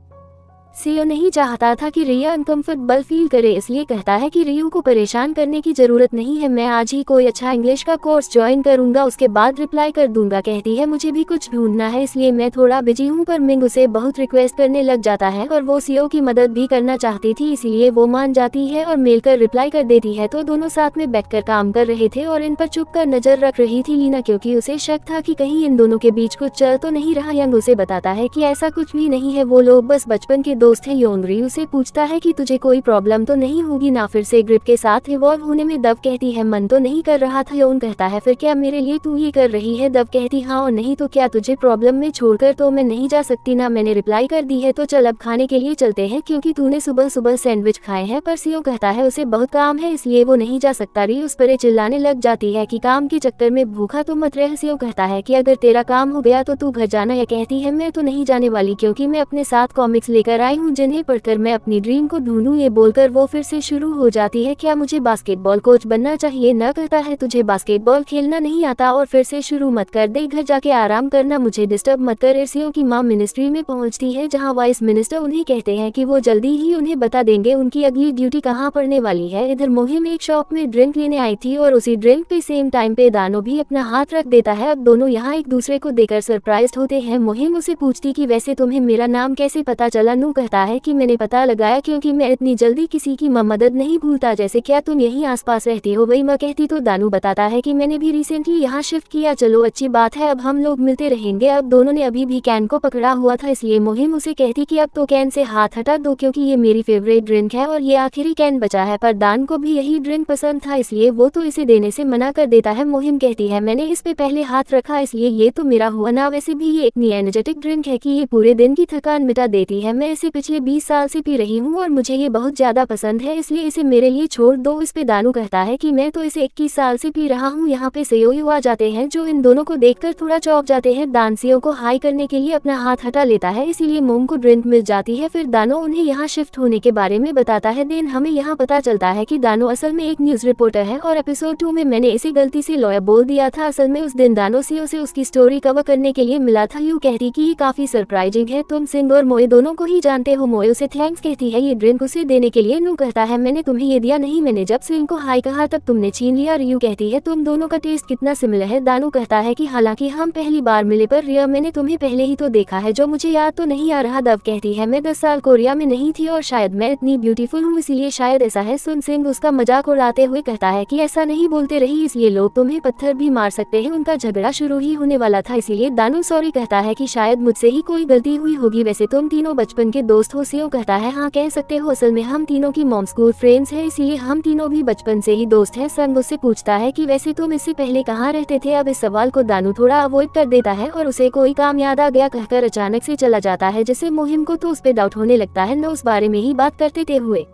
सियो नहीं चाहता था कि रिया अनकंफर्टेबल फील करे, इसलिए कहता है कि रियो को परेशान करने की जरूरत नहीं है, मैं आज ही कोई अच्छा इंग्लिश का कोर्स ज्वाइन करूंगा, उसके बाद रिप्लाई कर दूंगा। कहती है मुझे भी कुछ ढूंढना है, इसलिए मैं थोड़ा बिजी हूं, पर मिंग उसे बहुत रिक्वेस्ट करने लग जाता है और वो सियो की मदद भी करना चाहती थी, इसलिए वो मान जाती है और मेल कर रिप्लाई कर देती है। तो दोनों साथ में बैठकर काम कर रहे थे और इन पर चुप कर नजर रख रही थी लीना, क्योंकि उसे शक था कि कहीं इन दोनों के बीच कुछ चल तो नहीं रहा। यंग उसे बताता है कि ऐसा कुछ भी नहीं है, वो लोग बस बचपन के दोस्त है योन। रियू से पूछता है कि तुझे कोई प्रॉब्लम तो नहीं होगी ना। फिर से ग्रिप के साथ इवॉल्व होने में दब कहती है मन तो नहीं कर रहा था। योन कहता है फिर क्या मेरे लिए तू ये कर रही है? दब कहती हाँ और नहीं तो क्या, तुझे प्रॉब्लम में छोड़कर तो मैं नहीं जा सकती ना। मैंने रिप्लाई कर दी है तो चल अब खाने के लिए चलते हैं क्योंकि तूने सुबह सुबह सैंडविच खाए हैं। पर सियो कहता है उसे बहुत काम है इसलिए वो नहीं जा सकता। रियू उस पर चिल्लाने लग जाती है कि काम के चक्कर में भूखा तो मत रह। सियो कहता है कि अगर तेरा काम हो गया तो तू घर जाना। या कहती है मैं तो नहीं जाने वाली क्योंकि मैं अपने साथ कॉमिक्स लेकर आई हूँ जिन्हें पढ़कर मैं अपनी ड्रीम को ढूंढूं। ये बोलकर वो फिर से शुरू हो जाती है क्या मुझे बास्केटबॉल कोच बनना चाहिए? न कहता है तुझे बास्केटबॉल खेलना नहीं आता और फिर से शुरू मत कर दे, घर जाके आराम करना, मुझे डिस्टर्ब मत कर। सियो की माँ मिनिस्ट्री में पहुंचती है जहाँ वाइस मिनिस्टर उन्हें कहते हैं कि वो जल्दी ही उन्हें बता देंगे उनकी अगली ड्यूटी कहाँ पड़ने वाली है। इधर मोहिम एक शॉप में ड्रिंक लेने आई थी और उसी ड्रिंक पे सेम टाइम पे दानो भी अपना हाथ रख देता है। अब दोनों यहाँ एक दूसरे को देखकर सरप्राइज्ड होते हैं। मोहिम उसे पूछती कि वैसे तुम्हें मेरा नाम कैसे पता चला? नू कहता है कि मैंने पता लगाया क्योंकि मैं इतनी जल्दी किसी की मदद नहीं भूलता। जैसे क्या तुम यहीं आसपास रहती हो? वही मैं कहती तो दानू बताता है कि मैंने भी रिसेंटली यहाँ शिफ्ट किया। चलो अच्छी बात है, अब हम लोग मिलते रहेंगे। अब दोनों ने अभी भी कैन को पकड़ा हुआ था इसलिए मोहिम उसे कहती कि अब तो कैन से हाथ हटा दो क्योंकि ये मेरी फेवरेट ड्रिंक है और ये आखिरी कैन बचा है। पर दान को भी यही ड्रिंक पसंद था इसलिए वो तो इसे देने से मना कर देता है। मोहिम कहती है मैंने इस पे पहले हाथ रखा इसलिए ये तो मेरा हुआ ना। वैसे भी ये इतनी एनर्जेटिक ड्रिंक है कि ये पूरे दिन की थकान मिटा देती है। मैं इसे पिछले 20 साल से पी रही हूँ और मुझे ये बहुत ज्यादा पसंद है इसलिए इसे मेरे लिए छोड़ दो। इस पे दानू कहता है कि मैं तो इसे 21 साल से पी रहा हूँ। यहाँ पे सेयोयू आ जाते हैं जो इन दोनों को देखकर थोड़ा चौंक जाते हैं। दान सियो को हाई करने के लिए अपना हाथ हटा लेता है इसीलिए मोम को ड्रिंक मिल जाती है। फिर दानो उन्हें यहाँ शिफ्ट होने के बारे में बताता है। देन हमें यहाँ पता चलता है कि दानो असल में एक न्यूज रिपोर्टर है और एपिसोड 2 में मैंने इसे गलती से लॉयर बोल दिया था। असल में उस दिन दानो सियो से उसकी स्टोरी कवर करने के लिए मिला था। यू कहती कि ये काफी सरप्राइजिंग है, तुम सिंग और मोए दोनों को ही जानते हो। मोए उसे थैंक्स कहती है ये ड्रिंक उसे देने के लिए। नू कहता है मैंने तुम्हें ये दिया नहीं, मैंने जब सिंग को हाई कहा तब तुमने छीन लिया। रियू कहती है तुम दोनों का टेस्ट कितना सिमिलर है। दानू कहता है कि हालांकि हम पहली बार मिले पर रिया मैंने तुम्हें पहले ही तो देखा है जो मुझे याद तो नहीं आ रहा। दब कहती है मैं 10 साल कोरिया में नहीं थी और शायद मैं इतनी ब्यूटीफुल हूँ इसीलिए शायद ऐसा है। सुन सिंग उसका मजाक उड़ाते हुए कहता है कि ऐसा नहीं बोलते रही इसलिए लोग तुम्हें पत्थर भी मार सकते हैं। उनका झगड़ा शुरू ही होने वाला था इसीलिए दानू सॉरी कहता है कि शायद मुझसे ही कोई गलती हुई होगी। वैसे तुम तीनों बचपन के दोस्त हो? सियो कहता है हाँ कह सकते हो, असल में हम तीनों की मॉम स्कूल फ्रेंड्स है इसीलिए हम तीनों भी बचपन से ही दोस्त हैं। संग उससे पूछता है कि वैसे तुम इससे पहले कहाँ रहते थे? अब इस सवाल को दानू थोड़ा अवॉइड कर देता है और उसे कोई काम याद आ गया कहकर अचानक से चला जाता है जिससे मोहिम को तो उस पे डाउट होने लगता है। न उस बारे में ही बात करते हुए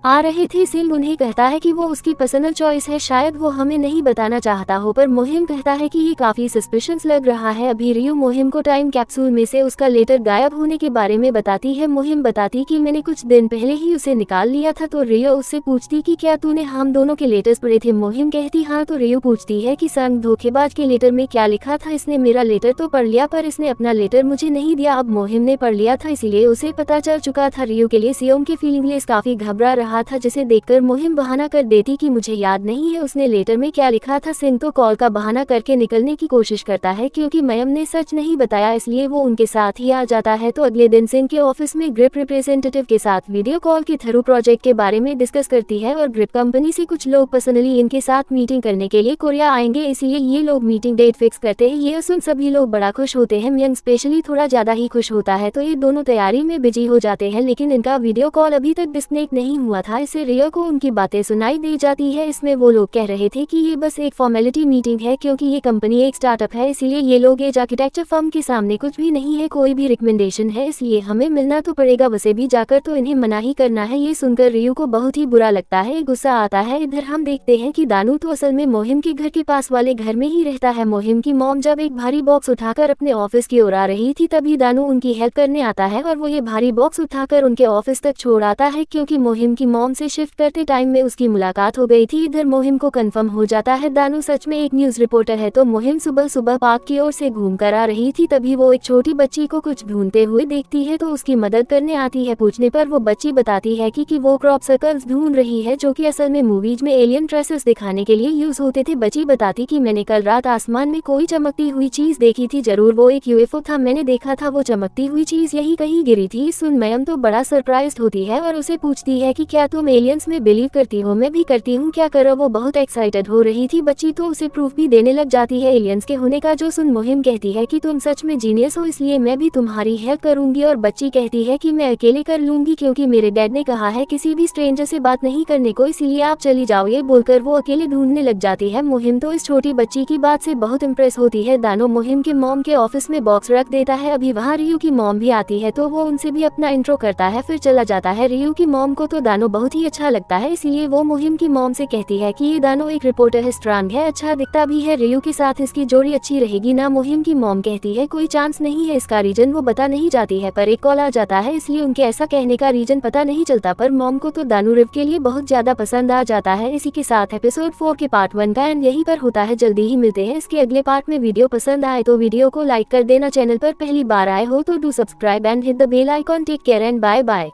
आ रहे थे। सिंग उन्हें कहता है कि वो उसकी पर्सनल चॉइस है, शायद वो हमें नहीं बताना चाहता हो। पर मोहिम कहता है कि ये काफी सस्पिशियस लग रहा है। अभी रियू मोहिम को टाइम कैप्सूल में से उसका लेटर गायब होने के बारे में बताती है। मोहिम बताती कि मैंने कुछ दिन पहले ही उसे निकाल लिया था। तो रियो उससे पूछती कि क्या तूने हम दोनों के लेटर्स पढ़े थे? मोहिम कहती हाँ। तो रियो पूछती है कि संग धोखेबाज के लेटर में क्या लिखा था? इसने मेरा लेटर तो पढ़ लिया पर इसने अपना लेटर मुझे नहीं दिया। अब मोहिम ने पढ़ लिया था इसीलिए उसे पता चल चुका था। रियो के लिए सियोम की फीलिंगलेस काफी घबरा रहा था जिसे देखकर मोहिम बहाना कर देती कि मुझे याद नहीं है उसने लेटर में क्या लिखा था। सिंह तो कॉल का बहाना करके निकलने की कोशिश करता है क्योंकि मयम ने सच नहीं बताया इसलिए वो उनके साथ ही आ जाता है। तो अगले दिन सिंह के ऑफिस में ग्रिप रिप्रेजेंटेटिव के साथ वीडियो कॉल के थ्रू प्रोजेक्ट के बारे में डिस्कस करती है और ग्रिप कंपनी से कुछ लोग पर्सनली इनके साथ मीटिंग करने के लिए कोरिया आएंगे इसलिए ये लोग मीटिंग डेट फिक्स करते हैं। ये सुन सभी लोग बड़ा खुश होते हैं, मयंग स्पेशली थोड़ा ज्यादा ही खुश होता है। तो ये दोनों तैयारी में बिजी हो जाते हैं लेकिन इनका वीडियो कॉल अभी तक डिस्कनेक्ट नहीं हुआ था। इससे रियो को उनकी बातें सुनाई दी जाती है। इसमें वो लोग कह रहे थे कि ये बस एक फॉर्मेलिटी मीटिंग है क्योंकि ये कंपनी एक स्टार्टअप है इसीलिए ये लोग एज आर्किटेक्चर फर्म के सामने कुछ भी नहीं है, कोई भी रिकमेंडेशन है इसलिए हमें मिलना तो पड़ेगा, वैसे भी जाकर तो इन्हें मना ही करना है। ये सुनकर रियो को बहुत ही बुरा लगता है, गुस्सा आता है। इधर हम देखते हैं कि दानू तो असल में मोहिम के घर के पास वाले घर में ही रहता है। मोहिम की मॉम जब एक भारी बॉक्स उठाकर अपने ऑफिस की ओर आ रही थी तभी दानू उनकी हेल्प करने आता है और वो ये भारी बॉक्स उठाकर उनके ऑफिस तक छोड़ आता है क्योंकि मोहिम की मॉम से शिफ्ट करते टाइम में उसकी मुलाकात हो गई थी। इधर मोहिम को कंफर्म हो जाता है दानू सच में एक न्यूज रिपोर्टर है। तो मोहिम सुबह सुबह पार्क की ओर से घूम कर आ रही थी तभी वो एक छोटी बच्ची को कुछ ढूंढते हुए देखती है तो उसकी मदद करने आती है। पूछने पर वो बच्ची बताती है कि वो क्रॉप सर्कल्स ढूंढ रही है जो कि असल में मूवीज में एलियन ट्रेसेस दिखाने के लिए यूज होते थे। बच्ची बताती कि मैंने कल रात आसमान में कोई चमकती हुई चीज देखी थी, जरूर वो एक यूएफओ था, मैंने देखा था वो चमकती हुई चीज यही कहीं गिरी थी। सुन मयम तो बड़ा सरप्राइज्ड होती है और उसे पूछती है कि क्या क्या तुम एलियंस में बिलीव करती हो? मैं भी करती हूँ, क्या करो। वो बहुत एक्साइटेड हो रही थी बच्ची, तो उसे प्रूफ भी देने लग जाती है एलियंस के होने का, जो सुन मुहिम कहती है कि तुम सच में जीनियस हो, इसलिए मैं भी तुम्हारी हेल्प करूंगी। और बच्ची कहती है कि मैं अकेले कर लूंगी क्योंकि मेरे डैड ने कहा है किसी भी स्ट्रेंजर से बात नहीं करने को, इसीलिए आप चली जाओ। ये बोलकर वो अकेले ढूंढने लग जाती है। मुहिम तो इस छोटी बच्ची की बात से बहुत इम्प्रेस होती है। दानो मुहिम के मॉम के ऑफिस में बॉक्स रख देता है। अभी वहाँ रियू की मॉम भी आती है तो वो उनसे भी अपना इंट्रो करता है, फिर चला जाता है। रियू की मॉम को तो दानो बहुत ही अच्छा लगता है, इसलिए वो मुहिम की मॉम से कहती है कि ये दानो एक रिपोर्टर है, स्ट्रांग है, अच्छा दिखता भी है, रियू के साथ इसकी जोड़ी अच्छी रहेगी ना। मुहिम की मॉम कहती है कोई चांस नहीं है, इसका रीजन वो बता नहीं जाती है, पर एक कॉल आ जाता है इसलिए उनके ऐसा कहने का रीजन पता नहीं चलता। पर मॉम को तो दानो रिव के लिए बहुत ज्यादा पसंद आ जाता है। इसी के साथ एपिसोड 4 के पार्ट 1 का एंड यहीं पर होता है। जल्दी ही मिलते हैं इसके अगले पार्ट में। वीडियो पसंद आए तो वीडियो को लाइक कर देना, चैनल पर पहली बार आए हो तो do subscribe and hit the bell icon. Take care and bye bye.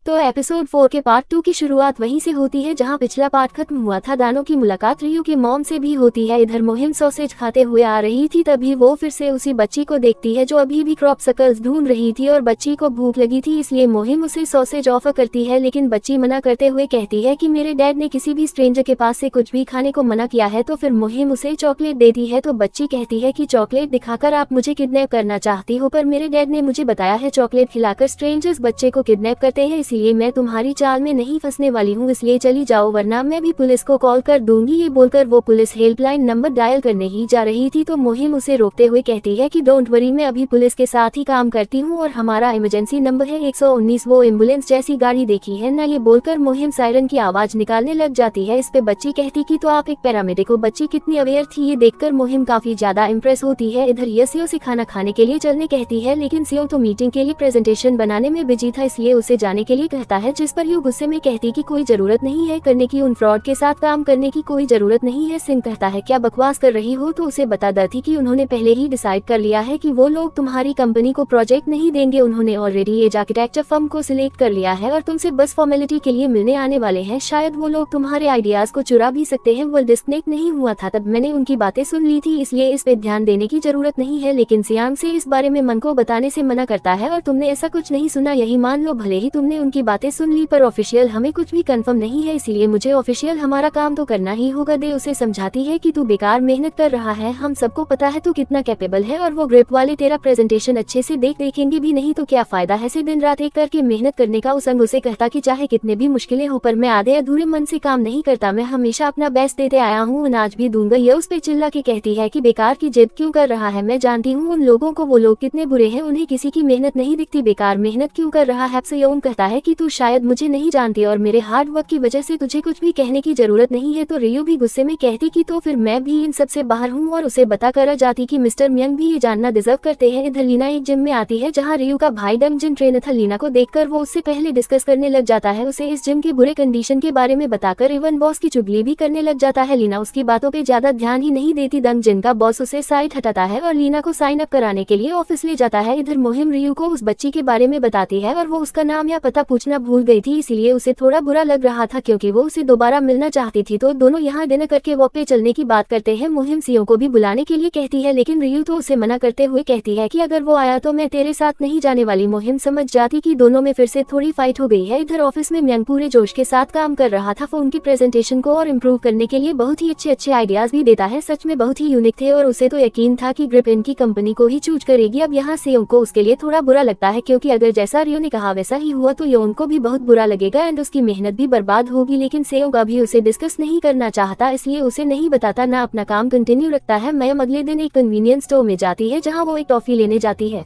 तो एपिसोड 4 के पार्ट 2 की शुरुआत वहीं से होती है जहां पिछला पार्ट खत्म हुआ था। दानो की मुलाकात रियू के मॉम से भी होती है। इधर मुहिम सॉसेज खाते हुए आ रही थी, तभी वो फिर से उसी बच्ची को देखती है जो अभी भी क्रॉप सकल्स ढूंढ रही थी और बच्ची को भूख लगी थी, इसलिए मुहिम उसे सॉसेज ऑफर करती है, लेकिन बच्ची मना करते हुए कहती है कि मेरे डैड ने किसी भी स्ट्रेंजर के पास से कुछ भी खाने को मना किया है। तो फिर मुहिम उसे चॉकलेट देती है, तो बच्ची कहती है कि चॉकलेट दिखाकर आप मुझे किडनैप करना चाहती हो, पर मेरे डैड ने मुझे बताया है चॉकलेट खिलाकर स्ट्रेंजर्स बच्चे को किडनैप करते हैं, इसलिए मैं तुम्हारी चाल में नहीं फंसने वाली हूँ, इसलिए चली जाओ वरना मैं भी पुलिस को कॉल कर दूंगी। ये बोलकर वो पुलिस हेल्पलाइन नंबर डायल करने ही जा रही थी, तो मुहिम उसे रोकते हुए कहती है कि डोंट वरी, मैं अभी पुलिस के साथ ही काम करती हूँ और हमारा इमरजेंसी नंबर है 119, वो एम्बुलेंस जैसी गाड़ी देखी है ना। ये बोलकर मुहिम सायरन की आवाज निकालने लग जाती है। इस पे बच्ची कहती कि तो आप एक पैरामेडिक हो। बच्ची कितनी अवेयर थी ये देखकर मुहिम काफी ज्यादा इम्प्रेस होती है। इधर ये सियो से खाना खाने के लिए चलने कहती है, लेकिन सियो तो मीटिंग के लिए प्रेजेंटेशन बनाने में बिजी था, इसलिए उसे जाने के लिए कहता है, जिस पर यू गुस्से में कहती कि कोई जरूरत नहीं है करने की, उन फ्रॉड के साथ काम करने की कोई जरूरत नहीं है। सिंह कहता है क्या बकवास कर रही हो, तो उसे बता दी कि उन्होंने पहले ही डिसाइड कर लिया है कि वो लोग तुम्हारी कंपनी को प्रोजेक्ट नहीं देंगे, उन्होंने ऑलरेडी एज आर्किटेक्चर फर्म को सिलेक्ट कर लिया है और तुमसे बस फॉर्मेलिटी के लिए मिलने आने वाले हैं। शायद वो लोग तुम्हारे आइडियाज को चुरा भी सकते हैं। वो डिस्कनेक्ट नहीं हुआ था तब मैंने उनकी बातें सुन ली थी, इसलिए इस पे ध्यान देने की जरूरत नहीं है, लेकिन सियांग से इस बारे में मन को बताने से मना करता है और तुमने ऐसा कुछ नहीं सुना, यही मान लो, भले ही तुमने उनकी बातें सुन ली पर ऑफिशियल हमें कुछ भी कंफर्म नहीं है, इसलिए मुझे ऑफिशियल हमारा काम तो करना ही होगा। दे उसे समझाती है कि तू बेकार मेहनत कर रहा है, हम सबको पता है तू कितना कैपेबल है और वो ग्रिप वाले तेरा प्रेजेंटेशन अच्छे से देखेंगे भी नहीं तो क्या फायदा है से दिन रात एक करके मेहनत करने का। उसंग उसे कहता कि चाहे कितने भी मुश्किलें हो पर मैं आधे अधूरे मन से काम नहीं करता, मैं हमेशा अपना बेस्ट देते आया हूँ, आज भी दूंगा। ये उस पे चिल्ला के कहती है कि बेकार की जिद क्यों कर रहा है, मैं जानती हूँ उन लोगों को, वो लोग कितने बुरे हैं, उन्हें किसी की मेहनत नहीं दिखती, बेकार मेहनत क्यों कर रहा है। सेयोंग कहता है कि तू शायद मुझे नहीं जानती और मेरे हार्ड वर्क की वजह से तुझे कुछ भी कहने की जरूरत नहीं है। तो रियू भी गुस्से में कहती कि तो फिर मैं भी इन सब से बाहर हूँ और उसे बता कर जाती कि मिस्टर मियंग भी ये जानना डिजर्व करते हैं। इधर लीना एक जिम में आती है जहाँ रियू का भाई डंग जिम ट्रेनर था। लीना को देखकर वो उससे पहले डिस्कस करने लग जाता है, उसे इस जिम के बुरे कंडीशन के बारे में बताकर इवन बॉस की चुगली भी करने लग जाता है। लीना उसकी बातों पे ज्यादा ध्यान ही नहीं देती। डंग जिम का बॉस उसे साइड हटाता है और लीना को साइन अप कराने के लिए ऑफिस ले जाता है। इधर मुहिम रियू को उस बच्ची के बारे में बताती है और वो उसका नाम या पता पूछना भूल गई थी, इसीलिए उसे थोड़ा बुरा लग रहा था क्योंकि वो उसे दोबारा मिलना चाहती थी। तो दोनों यहाँ डिनर करके वॉक पे चलने की बात करते हैं। मुहिम सियो को भी बुलाने के लिए कहती है, लेकिन रियू तो उसे मना करते हुए कहती है कि अगर वो आया तो मैं तेरे साथ नहीं जाने वाली। मुहिम समझ जाती कि दोनों में फिर से थोड़ी फाइट हो गई है। इधर ऑफिस में मियंग पूरे जोश के साथ काम कर रहा था, वो उनकी प्रेजेंटेशन को और इम्प्रूव करने के लिए बहुत ही अच्छे आइडियाज भी देता है, सच में बहुत ही यूनिक थे और उसे तो यकीन था कि ग्रिप इनकी कंपनी को ही चूज करेगी। अब यहाँ सियो को उसके लिए थोड़ा बुरा लगता है क्योंकि अगर जैसा रियो ने कहा वैसा ही हुआ तो योन को भी बहुत बुरा लगेगा एंड उसकी मेहनत भी बर्बाद होगी, लेकिन सेयोंग अभी उसे डिस्कस नहीं करना चाहता, इसलिए उसे नहीं बताता, ना अपना काम कंटिन्यू रखता है। मयम अगले दिन एक कन्वीनियंस स्टोर में जाती है जहां वो एक टॉफी लेने जाती है,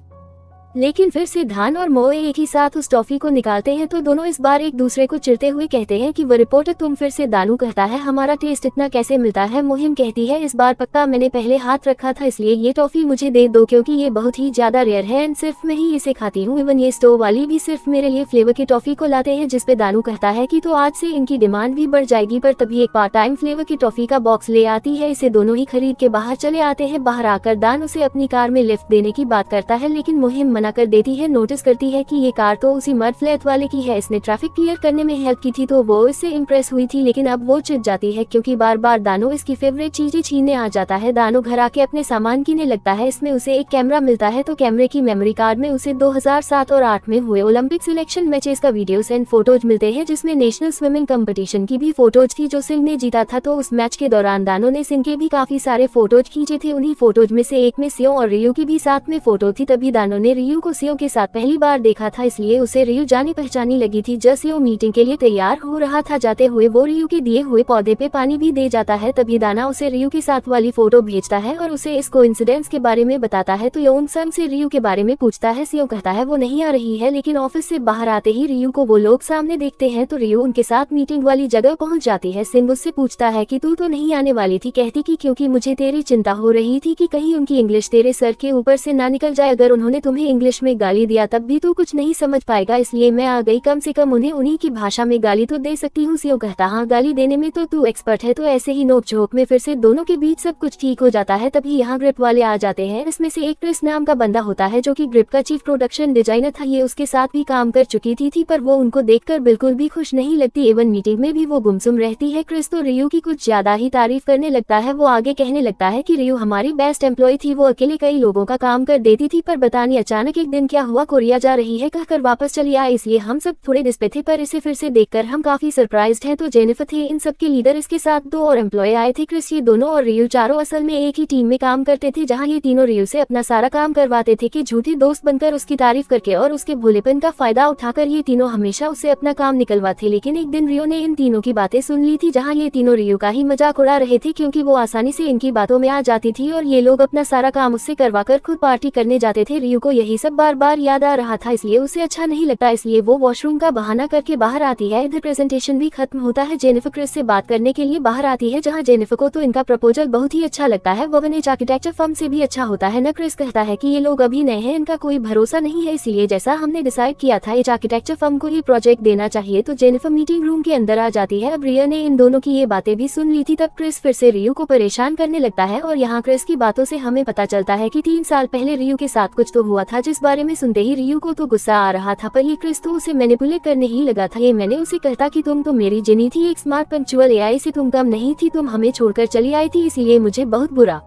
लेकिन फिर से धान और मोए एक ही साथ उस टॉफी को निकालते हैं तो दोनों इस बार एक दूसरे को चिढ़ते हुए कहते हैं कि वो रिपोर्टर तुम। फिर से दानू कहता है हमारा टेस्ट इतना कैसे मिलता है। मुहिम कहती है इस बार पक्का मैंने पहले हाथ रखा था, इसलिए ये टॉफी मुझे दे दो क्योंकि ये बहुत ही ज्यादा रेयर है एंड सिर्फ मैं ही इसे खाती हूँ। इवन ये स्टोर वाली भी सिर्फ मेरे लिए फ्लेवर की टॉफी को लाते हैं, जिसपे दानू कहता है कि तो आज से इनकी डिमांड भी बढ़ जाएगी। पर तभी एक पार्ट टाइम फ्लेवर की टॉफी का बॉक्स ले आती है, इसे दोनों ही खरीद के बाहर चले आते हैं। बाहर आकर दान उसे अपनी कार में लिफ्ट देने की बात करता है, लेकिन मुहिम मना मना कर देती है। नोटिस करती है कि ये कार तो उसी मर्द फ्लैट वाले की है, इसने ट्रैफिक क्लियर करने में हेल्प की थी तो वो इससे इम्प्रेस हुई थी। लेकिन अब वो चिढ़ जाती है क्योंकि बार बार दानो इसकी फेवरेट चीजें छीनने आ जाता है। दानो घर आके अपने सामान कीने लगता है। इसमें उसे एक कैमरा मिलता है तो कैमरे की मेमोरी कार्ड में उसे 2007 और 8 में हुए ओलंपिक सिलेक्शन मैचेस का वीडियोस एंड फोटोज मिलते हैं, जिसमें नेशनल स्विमिंग कंपटीशन की भी फोटोज थी जो सिंह ने जीता था। तो उस मैच के दौरान दानो ने सिंह के भी काफी सारे फोटोज खींचे थे। उन्हीं फोटोज में से एक में सियो और रियू की भी साथ में फोटो थी। तभी दानो ने रियू को सियो के साथ पहली बार देखा था, इसलिए उसे रियू जानी पहचानी लगी थी। जब सियो मीटिंग के लिए तैयार हो रहा था, जाते हुए वो रियू के दिए हुए पौधे पे पानी भी दे जाता है। तभी दाना उसे रियू के साथ वाली फोटो भेजता है और उसे इस कोइंसिडेंस के बारे में बताता है। तो योंग संग से रियू के बारे में पूछता है। सियो कहता है वो नहीं आ रही है, लेकिन ऑफिस से बाहर आते ही रियू को वो लोग सामने देखते हैं तो रियू उनके साथ मीटिंग वाली जगह पहुंच जाती है। सिंह उससे पूछता है कि तू तो नहीं आने वाली थी। कहती कि क्योंकि मुझे तेरी चिंता हो रही थी कि कहीं उनकी इंग्लिश तेरे सर के ऊपर से ना निकल जाए। अगर उन्होंने तुम्हें इंग्लिश में गाली दिया तब भी तू कुछ नहीं समझ पाएगा, इसलिए मैं आ गई। कम से कम उन्हें उन्हीं की भाषा में गाली तो दे सकती हूँ। सियो कहता हाँ, गाली देने में तो तू एक्सपर्ट है। तो ऐसे ही नोक-झोंक में फिर से दोनों के बीच सब कुछ ठीक हो जाता है। तभी यहाँ ग्रिप वाले आ जाते हैं। इसमें से एक क्रिस नाम का बंदा होता है जो कि ग्रिप का चीफ प्रोडक्शन डिजाइनर था। ये उसके साथ भी काम कर चुकी थी पर वो उनको देखकर बिल्कुल भी खुश नहीं लगती। एवन मीटिंग में भी वो गुमसुम रहती है। क्रिस तो रियू की कुछ ज्यादा ही तारीफ करने लगता है। वो आगे कहने लगता है कि रियू हमारी बेस्ट एम्प्लॉय थी, वो अकेले कई लोगों का काम कर देती थी। पर बतानी अचानक एक दिन क्या हुआ, कोरिया जा रही है कहकर वापस चली आई, इसलिए हम सब थोड़े डिस पे थे। पर इसे फिर से देखकर हम काफी सरप्राइज्ड हैं। तो जेनिफर थे इन सब के लीडर, इसके साथ 2 और एम्प्लॉय आए थे। क्रिस, ये दोनों और रियू चारों असल में एक ही टीम में काम करते थे, जहाँ ये तीनों रियू से अपना सारा काम करवाते थे कि झूठी दोस्त बनकर उसकी तारीफ करके और उसके भोलेपन का फायदा उठाकर ये तीनों हमेशा उससे अपना काम निकलवाते। लेकिन एक दिन रियू ने इन तीनों की बातें सुन ली थी, जहाँ ये तीनों रियू का ही मजाक उड़ा रहे थे क्योंकि वो आसानी से इनकी बातों में आ जाती थी और ये लोग अपना सारा काम उससे करवाकर खुद पार्टी करने जाते थे। रियू को यही सब बार बार याद आ रहा था, इसलिए उसे अच्छा नहीं लगता, इसलिए वो वॉशरूम का बहाना करके बाहर आती है। इधर प्रेजेंटेशन भी खत्म होता है। जेनिफर क्रिस से बात करने के लिए बाहर आती है, जहाँ जेनिफर को तो इनका प्रपोजल बहुत ही अच्छा लगता है। वो एक आर्किटेक्चर फर्म से भी अच्छा होता है ना। क्रिस कहता है कि ये लोग अभी नए हैं, इनका कोई भरोसा नहीं है, इसीलिए जैसा हमने डिसाइड किया था इस आर्किटेक्चर फर्म को ये प्रोजेक्ट देना चाहिए। तो जेनिफर मीटिंग रूम के अंदर आ जाती है। अब रिया ने इन दोनों की ये बातें भी सुन ली थी। तब क्रिस फिर से रियू को परेशान करने लगता है और यहाँ क्रिस की बातों से हमें पता चलता है कि 3 साल पहले रियू के साथ कुछ तो हुआ था, जिस बारे में सुनते ही रियू को तो गुस्सा आ रहा था। पर ये क्रिस तो उसे मैनिपुलेट करने ही लगा था। ये मैंने उसे कहता कि तुम तो मेरी जिनी थी, एक स्मार्ट पंक्चुअल एआई से तुम कम नहीं थी, तुम हमें छोड़कर चली आई थी, इसीलिए मुझे बहुत बुरा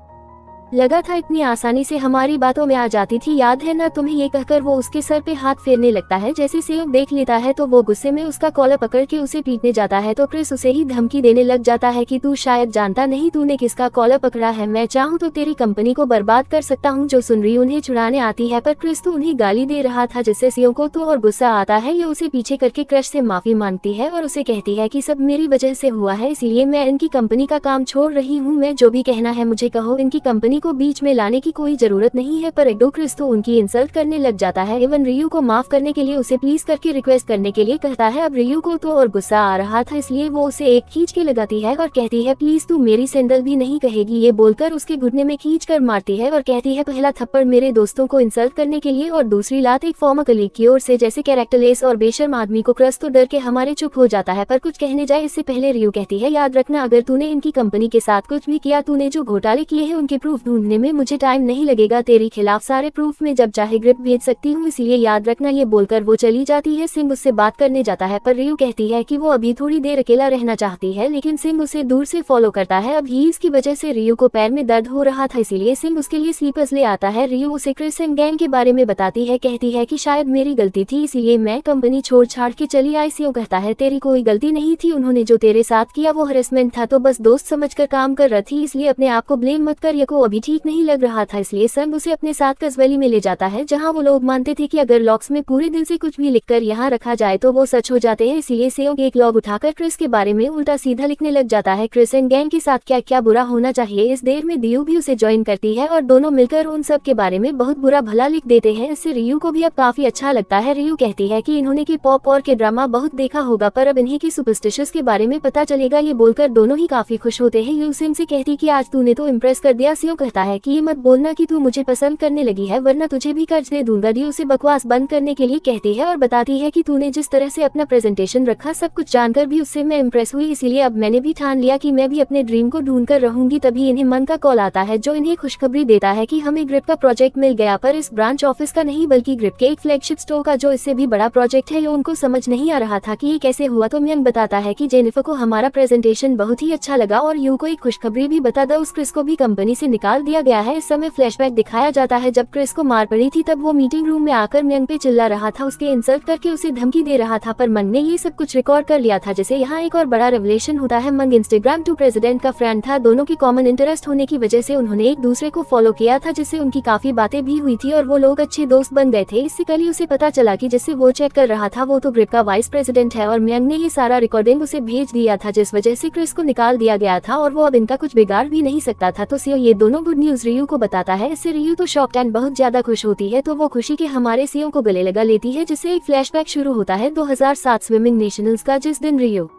लगा था। इतनी आसानी से हमारी बातों में आ जाती थी, याद है ना तुम्हें। ये कहकर वो उसके सर पे हाथ फेरने लगता है। जैसे सेव देख लेता है तो वो गुस्से में उसका कॉलर पकड़ के उसे पीटने जाता है। तो क्रिस उसे ही धमकी देने लग जाता है कि तू शायद जानता नहीं तूने किसका कॉलर पकड़ा है, मैं चाहूँ तो तेरी कंपनी को बर्बाद कर सकता हूँ। जो सुन रही उन्हें छुड़ाने आती है, पर क्रिस तो उन्हें गाली दे रहा था, जिससे सियो को तो और गुस्सा आता है। ये उसे पीछे करके क्रश से माफी मांगती है और उसे कहती है कि सब मेरी वजह से हुआ है, इसलिए मैं इनकी कंपनी का काम छोड़ रही हूँ। मैं जो भी कहना है मुझे कहो, इनकी कंपनी को बीच में लाने की कोई जरूरत नहीं है। पर एडो क्रिस तो उनकी इंसल्ट करने लग जाता है। इवन रियू को माफ करने के लिए उसे प्लीज करके रिक्वेस्ट करने के लिए कहता है। अब रियू को तो और गुस्सा आ रहा था, इसलिए वो उसे एक खींच के लगाती है और कहती है प्लीज तू मेरी सैंडल भी नहीं कहेगी। ये बोलकर उसके घुटने में खींच कर मारती है और कहती है पहला थप्पड़ मेरे दोस्तों को इंसल्ट करने के लिए और दूसरी लात एक फॉर्मर कलीग की ओर से। जैसे कैरेक्टरलेस और बेशर्म आदमी को क्रिस तो डर के हमारे चुप हो जाता है। पर कुछ कहने जाए इससे पहले रियू कहती है याद रखना, अगर तूने इनकी कंपनी के साथ कुछ भी किया, तूने जो घोटाले किए हैं उनके प्रूफ ढूंढने में मुझे टाइम नहीं लगेगा। तेरे खिलाफ सारे प्रूफ में जब चाहे ग्रिप भेज सकती हूँ, इसलिए याद रखना। ये बोलकर वो चली जाती है। सिंह उससे बात करने जाता है, पर रियू कहती है कि वो अभी थोड़ी देर अकेला रहना चाहती है, लेकिन सिंह उसे दूर से फॉलो करता है। अब हील्स की वजह से रियू को पैर में दर्द हो रहा था, इसीलिए सिंह उसके लिए स्लीपर्स ले आता है। रियू उसे क्रिस एंड गैंग के बारे में बताती है, कहती है कि शायद मेरी गलती थी, इसीलिए मैं कंपनी छोड़ छाड़ के चली आई। सिंह कहता है तेरी कोई गलती नहीं थी, उन्होंने जो तेरे साथ किया वो हरेसमेंट था, तो बस दोस्त समझकर काम कर रही थी, इसलिए अपने आप को ब्लेम मत कर। ये को अभी ठीक नहीं लग रहा था, इसलिए संग उसे अपने साथ कस्वैली में ले जाता है, जहां वो लोग मानते थे कि अगर लॉक्स में पूरे दिन से कुछ भी लिखकर यहाँ रखा जाए तो वो सच हो जाते हैं। इसीलिए सेयोंग एक लॉग उठाकर क्रिस के बारे में उल्टा सीधा लिखने लग जाता है। क्रिस एंड गैंग के साथ क्या क्या बुरा होना चाहिए। इस देर में दियू भी उसे ज्वाइन करती है और दोनों मिलकर उन सब के बारे में बहुत बुरा भला लिख देते हैं। इससे रियू को भी अब काफी अच्छा लगता है। रियू कहती है कि इन्होंने की पॉप और के ड्रामा बहुत देखा होगा, पर अब इन्हीं की सुपरस्टिशियस के बारे में पता चलेगा। ये बोलकर दोनों ही काफी खुश होते हैं। यू सिंह से कहती कि आज तूने तो इम्प्रेस कर दिया। सियो कहता कहता है कि ये मत बोलना कि तू मुझे पसंद करने लगी है वरना तुझे भी कर्ज दे दूंगा। रियो उसे बकवास बंद करने के लिए कहती है और बताती है कि तूने जिस तरह से अपना प्रेजेंटेशन रखा सब कुछ जानकर भी उससे मैं इम्प्रेस हुई, इसीलिए अब मैंने भी ठान लिया कि मैं भी अपने ड्रीम को ढूंढ कर रहूंगी। तभी इन्हें मन का कॉल आता है जो इन्हें खुशखबरी देता है कि हमें ग्रिप का प्रोजेक्ट मिल गया, पर इस ब्रांच ऑफिस का नहीं बल्कि ग्रिप के एक फ्लैगशिप स्टोर का जो इससे भी बड़ा प्रोजेक्ट है। ये उनको समझ नहीं आ रहा था कि ये कैसे हुआ। तो मियंग बताता है कि जेनिफर को हमारा प्रेजेंटेशन बहुत ही अच्छा लगा और यू को एक खुशखबरी भी बता दो, उस क्रिस को भी कंपनी से निकाल दिया गया है। इस समय फ्लैशबैक दिखाया जाता है जब क्रिस को मार पड़ी थी तब वो मीटिंग रूम में आकर मियंग पे चिल्ला रहा था, उसके इंसल्ट करके उसे धमकी दे रहा था, पर मंग ने ये सब कुछ रिकॉर्ड कर लिया था। जैसे यहाँ एक और बड़ा रेवलेशन होता है। मंग इंस्टाग्राम टू प्रेसिडेंट का फ्रेंड था, दोनों की कॉमन इंटरेस्ट होने की वजह से उन्होंने एक दूसरे को फॉलो किया था जिससे उनकी काफी बातें भी हुई थी और वो लोग अच्छे दोस्त बन गए थे। इससे कल ही उसे पता चला कि जिससे वो चेक कर रहा था वो तो ग्रिप का वाइस प्रेसिडेंट है और मियंग ने ये सारा रिकॉर्डिंग उसे भेज दिया था जिस वजह से क्रिस को निकाल दिया गया था और वो अब इनका कुछ बिगाड़ भी नहीं सकता था। तो सीओ ये दोनों गुड न्यूज रियू को बताता है। इससे रियू तो शॉक्ड एंड बहुत ज्यादा खुश होती है, तो वो खुशी के हमारे सीओ को गले लगा लेती है जिससे एक फ्लैशबैक शुरू होता है 2007 स्विमिंग नेशनल्स का, जिस दिन रियू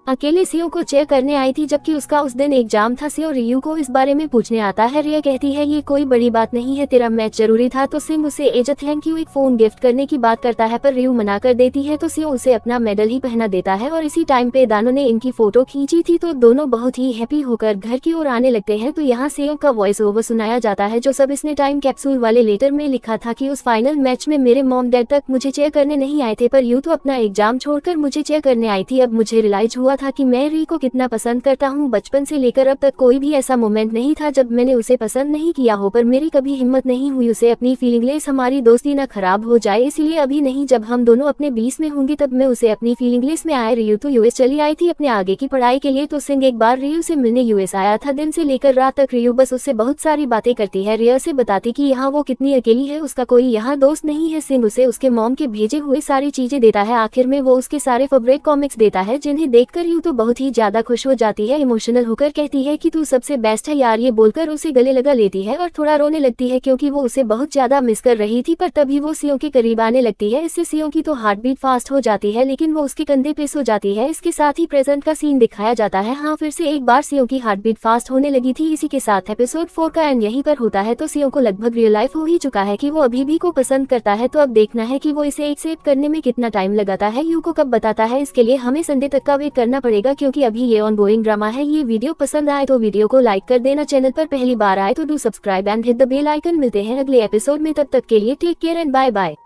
अकेले सीओ को चेयर करने आई थी जबकि उसका उस दिन एग्जाम था। सीओ रियू को इस बारे में पूछने आता है। रिया कहती है ये कोई बड़ी बात नहीं है, तेरा मैच जरूरी था। तो सिंह उसे एज अ थैंक यू एक फोन गिफ्ट करने की बात करता है पर रियू मना कर देती है, तो सीओ उसे अपना मेडल ही पहना देता है और इसी टाइम पे दानो ने इनकी फोटो खींची थी तो दोनों बहुत ही हैप्पी होकर घर की ओर आने लगते हैं। तो यहाँ सीओ का वॉइस ओवर सुनाया जाता है जो सब इसने टाइम कैप्सूल वाले लेटर में लिखा था कि उस फाइनल मैच में मेरे मॉम डैड तक मुझे चेयर करने नहीं आए थे पर यू तो अपना एग्जाम छोड़कर मुझे चेयर करने आई थी। अब मुझे रियलाइज हुआ था कि मैं री को कितना पसंद करता हूँ। बचपन से लेकर अब तक कोई भी ऐसा मोमेंट नहीं था जब मैंने उसे पसंद नहीं किया हो, पर मेरी कभी हिम्मत नहीं हुई उसे अपनी फीलिंगलेस हमारी दोस्ती ना खराब हो जाए, इसलिए अभी नहीं जब हम दोनों अपने 20 में होंगे तब मैं उसे अपनी फीलिंगलेस में आए। रियू तो यूएस चली आई थी अपने आगे की पढ़ाई के लिए, तो सिंह एक बार रियू से मिलने यूएस आया था। दिन से लेकर रात तक रियू बस उससे बहुत सारी बातें करती है, रिया से बताती कि यहाँ वो कितनी अकेली है, उसका कोई यहाँ दोस्त नहीं है। सिंह उसे उसके मॉम के भेजे हुए सारी चीजें देता है, आखिर में वो उसके सारे फेवरेट कॉमिक्स देता है जिन्हें देखकर रियू तो बहुत ही ज्यादा खुश हो जाती है। इमोशनल होकर कहती है कि तू सबसे बेस्ट है यार, ये बोलकर उसे गले लगा लेती है और थोड़ा रोने लगती है क्योंकि वो उसे बहुत ज्यादा मिस कर रही थी। पर तभी वो सीओ के करीब आने लगती है, इससे सीओ की तो हार्ट बीट फास्ट हो जाती है लेकिन वो उसके कंधे पे सो जाती है। इसके साथ ही प्रेजेंट का सीन दिखाया जाता है। हाँ, फिर से एक बार सीओ की हार्ट बीट फास्ट होने लगी थी। इसी के साथ एपिसोड 4 का एंड यहीं पर होता है। तो सीओ को लगभग रियलाइज हो ही चुका है कि वो अभी भी को पसंद करता है, तो अब देखना है कि वो इसे एक्सेप्ट करने में कितना टाइम लगाता है। यू को कब बताता है इसके लिए हमें संडे तक का वेट करना पड़ेगा क्योंकि अभी ये ऑनगोइंग ड्रामा है। ये वीडियो पसंद आए तो वीडियो को लाइक कर देना, चैनल पर पहली बार आए तो do subscribe and hit the bell icon. मिलते हैं अगले एपिसोड में, तब तक के लिए take care and bye bye.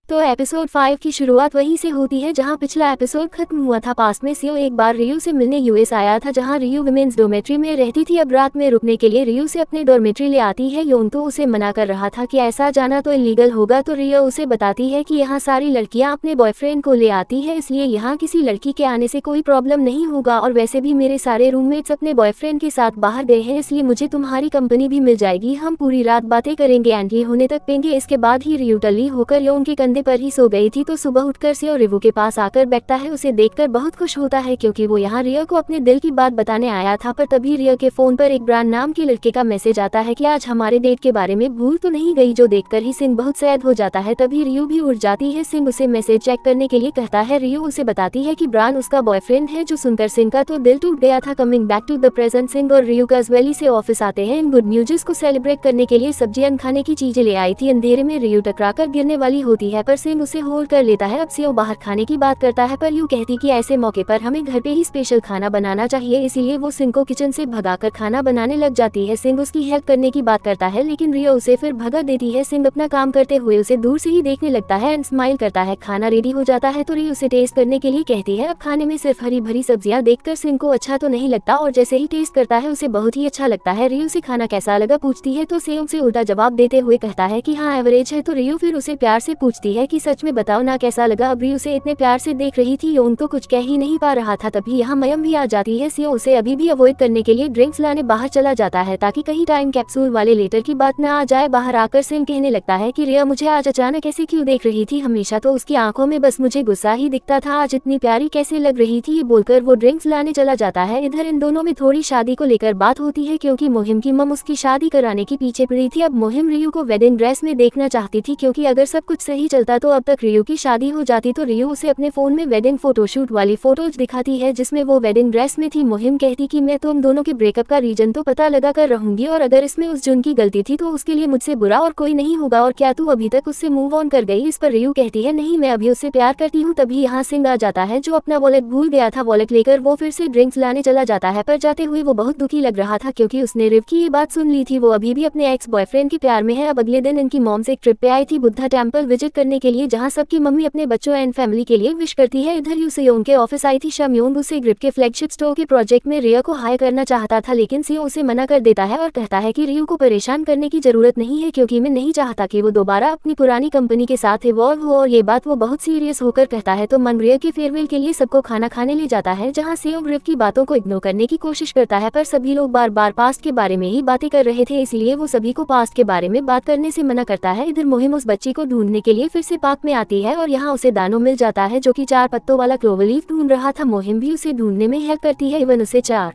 तो एपिसोड 5 की शुरुआत वहीं से होती है जहां पिछला एपिसोड खत्म हुआ था। पास में सीओ एक बार रियू से मिलने यूएस आया था जहां रियू विमेंस डॉर्मेट्री में रहती थी। अब रात में रुकने के लिए रियू से अपने डॉर्मेट्री ले आती है। योन तो उसे मना कर रहा था कि ऐसा जाना तो इलीगल होगा, तो रियू उसे बताती है कि यहाँ सारी लड़कियां अपने बॉयफ्रेंड को ले आती है, इसलिए यहाँ किसी लड़की के आने से कोई प्रॉब्लम नहीं होगा और वैसे भी मेरे सारे रूममेट्स अपने बॉयफ्रेंड के साथ बाहर गए हैं, इसलिए मुझे तुम्हारी कंपनी भी मिल जाएगी। हम पूरी रात बातें करेंगे एंड ये होने तक पेंगे। इसके बाद ही रियू टल्ली होकर योन के कंधे पर ही सो गई थी। तो सुबह उठकर सीओ रिवू के पास आकर बैठता है, उसे देखकर बहुत खुश होता है क्योंकि वो यहाँ रिया को अपने दिल की बात बताने आया था। पर तभी रिया के फोन पर एक ब्रांड नाम के लड़के का मैसेज आता है कि आज हमारे डेट के बारे में भूल तो नहीं गई, जो देखकर ही सिंह बहुत सैड हो जाता है। तभी रियू भी उठ जाती है। सिंह उसे मैसेज चेक करने के लिए कहता है। रियू उसे बताती है कि ब्रांड उसका बॉयफ्रेंड है, जो सुनकर सिंह का तो दिल टूट गया था। Coming back to the present, सिंह और रियू कैजुअली से ऑफिस आते हैं। इन गुड न्यूज को सेलिब्रेट करने के लिए सब्जियां खाने की चीजें ले आई थी। अंधेरे में रियू टकराकर गिरने वाली होती है पर सिंह उसे होल्ड कर लेता है। अब सीओ बाहर खाने की बात करता है पर यू कहती कि ऐसे मौके पर हमें घर पे ही स्पेशल खाना बनाना चाहिए, इसीलिए वो सिंह को किचन से भगाकर खाना बनाने लग जाती है। सिंह उसकी हेल्प करने की बात करता है लेकिन रिया उसे फिर भगा देती है। सिंह अपना काम करते हुए उसे दूर से ही देखने लगता है एंड स्माइल करता है। खाना रेडी हो जाता है तो रिया उसे टेस्ट करने के लिए कहती है। अब खाने में सिर्फ हरी भरी सब्जियां देखकर सिंह को अच्छा तो नहीं लगता और जैसे ही टेस्ट करता है उसे बहुत ही अच्छा लगता है। रियू से खाना कैसा लगा पूछती है तो सिंह उसे उल्टा जवाब देते हुए कहता है कि हाँ एवरेज है। तो रियू फिर उसे प्यार से पूछती है कि सच में बताओ ना कैसा लगा। अब रियू उसे इतने प्यार से देख रही थी योन तो कुछ कह ही नहीं पा रहा था। तभी यहाँ मयम भी आ जाती है। सीओ उसे अभी भी अवॉइड करने के लिए ड्रिंक्स लाने बाहर चला जाता है ताकि कहीं टाइम कैप्सूल वाले लेटर की बात न आ जाए। बाहर आकर सिंह कहने लगता है कि रिया मुझे आज अचानक ऐसे क्यों देख रही थी, हमेशा तो उसकी आंखों में बस मुझे गुस्सा ही दिखता था, आज इतनी प्यारी कैसे लग रही थी। ये बोलकर वो ड्रिंक्स लाने चला जाता है। इधर इन दोनों में थोड़ी शादी को लेकर बात होती है क्योंकि मोहिम की मम उसकी शादी कराने की पीछे पड़ी थी। अब मोहिम रियू को वेडिंग ड्रेस में देखना चाहती थी क्योंकि अगर सब कुछ सही चलता होता तो अब तक रियो की शादी हो जाती। तो रियो उसे अपने फोन में वेडिंग फोटोशूट वाली फोटोज दिखाती है जिसमें वो वेडिंग ड्रेस में थी। मोहिम कहती कि मैं तुम दोनों के ब्रेकअप का रीजन तो पता लगा कर रहूंगी और अगर इसमें उस जुन की गलती थी तो उसके लिए मुझसे बुरा और कोई नहीं होगा और क्या तू अभी तक उससे मूव ऑन कर गई। इस पर रियो कहती है नहीं, मैं अभी उससे प्यार करती हूँ। तभी यहाँ सिंह आ जाता है जो अपना वॉलेट भूल गया था। वॉलेट लेकर वो फिर से ड्रिंक्स लाने चला जाता है पर जाते हुए वो बहुत दुखी लग रहा था क्योंकि उसने रिव की ये बात सुन ली थी। वो अभी भी अपने एक्स बॉयफ्रेंड के प्यार में है। अब अगले दिन इनकी मॉम से एक ट्रिप पे आई थी बुद्धा टेम्पल विजिट करने के लिए जहाँ सबकी मम्मी अपने बच्चों एंड फैमिली के लिए विश करती है। इधर यू सेयोंग के ऑफिस आई थी शाम। योंग उसे ग्रिप के फ्लैगशिप स्टोर के प्रोजेक्ट में रिया को हायर करना चाहता था लेकिन सीओ उसे मना कर देता है और कहता है कि रियो को परेशान करने की जरूरत नहीं है क्योंकि मैं नहीं चाहता कि वो दोबारा अपनी पुरानी कंपनी के साथ इवॉल्व हो। और ये बात वो बहुत सीरियस होकर कहता है। तो मन रिया के फेयरवेल के लिए सबको खाना खाने ले जाता है जहाँ सेयोंग ग्रिप की बातों को इग्नोर करने की कोशिश करता है पर सभी लोग बार बार पास्ट के बारे में ही बातें कर रहे थे इसलिए वो सभी को पास्ट के बारे में बात करने से मना करता है। इधर मुहिम उस बच्ची को ढूंढने के लिए फिर से पार्क में आती है और यहाँ उसे दानो मिल जाता है जो कि 4 पत्तों वाला क्लोवर लीफ ढूंढ रहा था। मुहिम भी उसे ढूंढने में हेल्प करती है। इवन उसे 4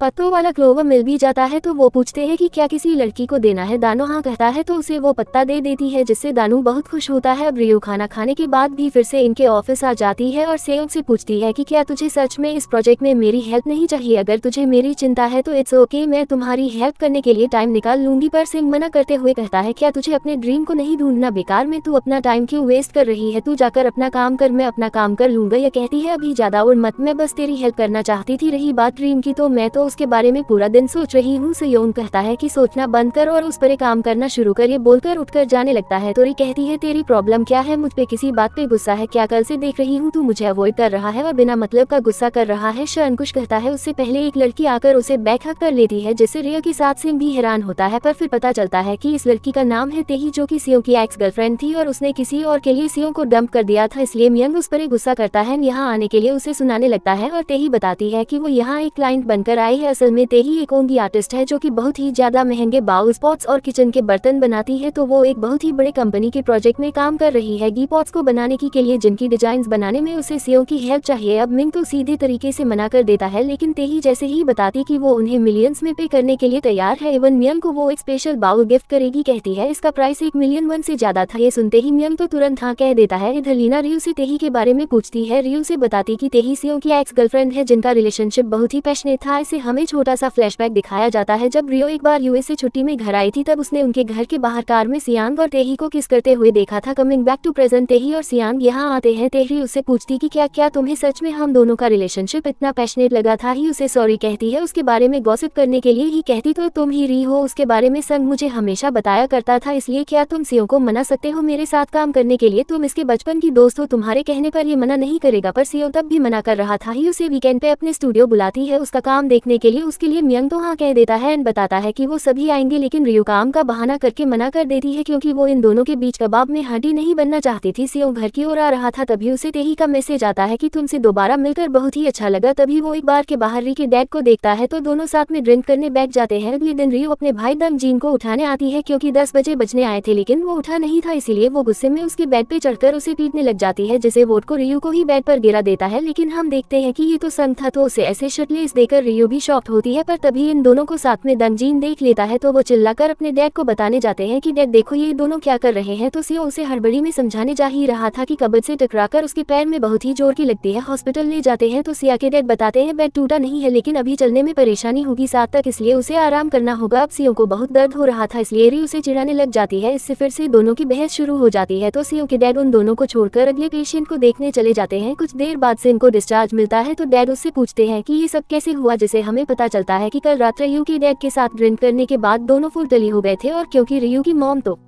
पत्तों वाला क्लोवर मिल भी जाता है तो वो पूछते हैं कि क्या किसी लड़की को देना है। दानो हाँ कहता है तो उसे वो पत्ता दे देती है जिससे दानू बहुत खुश होता है। अब रियो खाना खाने के बाद भी फिर से इनके ऑफिस आ जाती है और सेयोंग से पूछती है कि क्या तुझे सच में इस प्रोजेक्ट में मेरी हेल्प नहीं चाहिए। अगर तुझे मेरी चिंता है तो इट्स ओके, मैं तुम्हारी हेल्प करने के लिए टाइम निकाल लूंगी। पर सिंह मना करते हुए कहता है क्या तुझे अपने ड्रीम को नहीं ढूंढना बेकार में तू अपना टाइम क्यों वेस्ट कर रही है, तू जाकर अपना काम कर, मैं अपना काम कर लूंगा। यह कहती है अभी ज्यादा और मत, मैं बस तेरी हेल्प करना चाहती थी। रही बात ड्रीम की तो मैं तो उसके बारे में पूरा दिन सोच रही हूँ। सेयोंग कहता है कि सोचना बंद कर और उस पर काम करना शुरू कर। ये बोलकर उठकर जाने लगता है तो री कहती है तेरी प्रॉब्लम क्या है, मुझ पे किसी बात पे गुस्सा है क्या, कल से देख रही हूँ तू मुझे अवॉइड कर रहा है और बिना मतलब का गुस्सा कर रहा है। अंकुश कहता है उससे पहले एक लड़की आकर उसे बैक हक कर लेती है जिससे रिया के साथ सिंह भी हैरान होता है पर फिर पता चलता है कि इस लड़की का नाम है तेही जो कि सियों की एक्स गर्लफ्रेंड थी और उसने किसी और के लिए सियों को डंप कर दिया था इसलिए मियंग उस पर गुस्सा करता है। यहाँ आने के लिए उसे सुनाने लगता है और तेही बताती है कि वो यहाँ एक क्लाइंट बनकर आई है। असल में तेही एक ओंगी आर्टिस्ट है जो कि बहुत ही ज्यादा महंगे बाउल पॉट्स और किचन के बर्तन बनाती है। तो वो एक बहुत ही बड़े कंपनी के प्रोजेक्ट में काम कर रही है गी पॉट्स को बनाने के लिए जिनकी डिजाइन बनाने में उसे सीओ की हेल्प चाहिए। अब मिंग तो सीधे तरीके से मना कर देता है लेकिन तेही जैसे ही बताती कि वो उन्हें मिलियंस में पे करने के लिए तैयार है। इवन मियंग को वो एक स्पेशल बाउल गिफ्ट करेगी, कहती है इसका प्राइस 1 मिलियन वन से ज्यादा था। ये सुनते ही मियंग तो तुरंत हाँ कह देता है। इधर लीना रियो से तेही के बारे में पूछती है। रियो से बताती कि तेही सीओ की एक्स गर्लफ्रेंड है जिनका रिलेशनशिप बहुत ही पैशनेट था। इसे हमें छोटा सा फ्लैशबैक दिखाया जाता है। जब रियो एक बार यूएस से छुट्टी में घर आई थी तब उसने उनके घर के बाहर कार में सियांग और तेही को किस करते हुए देखा था। कमिंग बैक टू प्रेजेंट तेही और सियांग यहाँ आते हैं। तेही उससे पूछती कि क्या तुम्हें सच में हम दोनों का रिलेशनशिप इतना पैशनेट लगा था। ही उसे सॉरी कहती है उसके बारे में गॉसिप करने के लिए ही कहती तो तुम ही री हो उसके बारे में संग मुझे हमेशा बताया करता था इसलिए क्या तुम सियों को मना सकते हो मेरे साथ काम करने के लिए, तुम इसके बचपन की दोस्त हो, तुम्हारे कहने पर ये मना नहीं करेगा। पर सियों तब भी मना कर रहा था। ही उसे वीकेंड पे अपने स्टूडियो बुलाती है उसका काम देखने के लिए। उसके लिए मियंग तो हाँ कह देता है एंड बताता है कि वो सभी आएंगे लेकिन रियो काम का बहाना करके मना कर देती है क्योंकि वो इन दोनों के बीच कबाब में हड्डी नहीं बनना चाहती थी। सियों घर की ओर आ रहा था तभी उसे तेही का मैसेज आता है कि तुमसे दोबारा मिलकर बहुत ही अच्छा लगा। तभी वो एक बार के बाहर री के डैड को देखता है तो दोनों साथ में ड्रिंक करने बैठ जाते हैं। अगले दिन रियो अपने भाई दंग जीन को उठाने आती है क्योंकि 10 बजे बजने आए थे लेकिन वो उठा नहीं था इसीलिए वो गुस्से में उसके बेड पे चढ़कर उसे पीटने लग जाती है जिसे वोट को रियो को ही बेड पर गिरा देता है। लेकिन हम देखते हैं कि ये तो संग था तो उसे ऐसे शर्टलेस देकर रियो भी शॉक्ड होती है। पर तभी इन दोनों को साथ में दंग जीन देख लेता है तो वो चिल्लाकर अपने डैड को बताने जाते हैं कि डैड देखो ये दोनों क्या कर रहे हैं। तो सियो उसे हड़बड़ी में समझाने जा ही रहा था कि कबर्ड से टकराकर उसके पैर में बहुत ही जोर की लगती है। हॉस्पिटल ले जाते हैं तो सिया के डैड बताते हैं बेड टूटा नहीं है लेकिन अभी चलने में परेशानी होगी 7 तक इसलिए उसे आराम करना होगा। अब सियो को बहुत दर्द हो रहा था इसलिए री उसे चिढ़ाने लग जाती है। इससे फिर से दोनों की बहस शुरू हो जाती है तो सियो के डैड उन दोनों को छोड़कर अगले पेशेंट को देखने चले जाते हैं। कुछ देर बाद से इनको डिस्चार्ज मिलता है तो डैड उससे पूछते हैं कि ये सब कैसे हुआ, जिसे हमें पता चलता है कि कल रात रियो के डैड के साथ ड्रिंक करने के बाद दोनों फुल टली हो गए थे और क्योंकि रियो की मॉम तो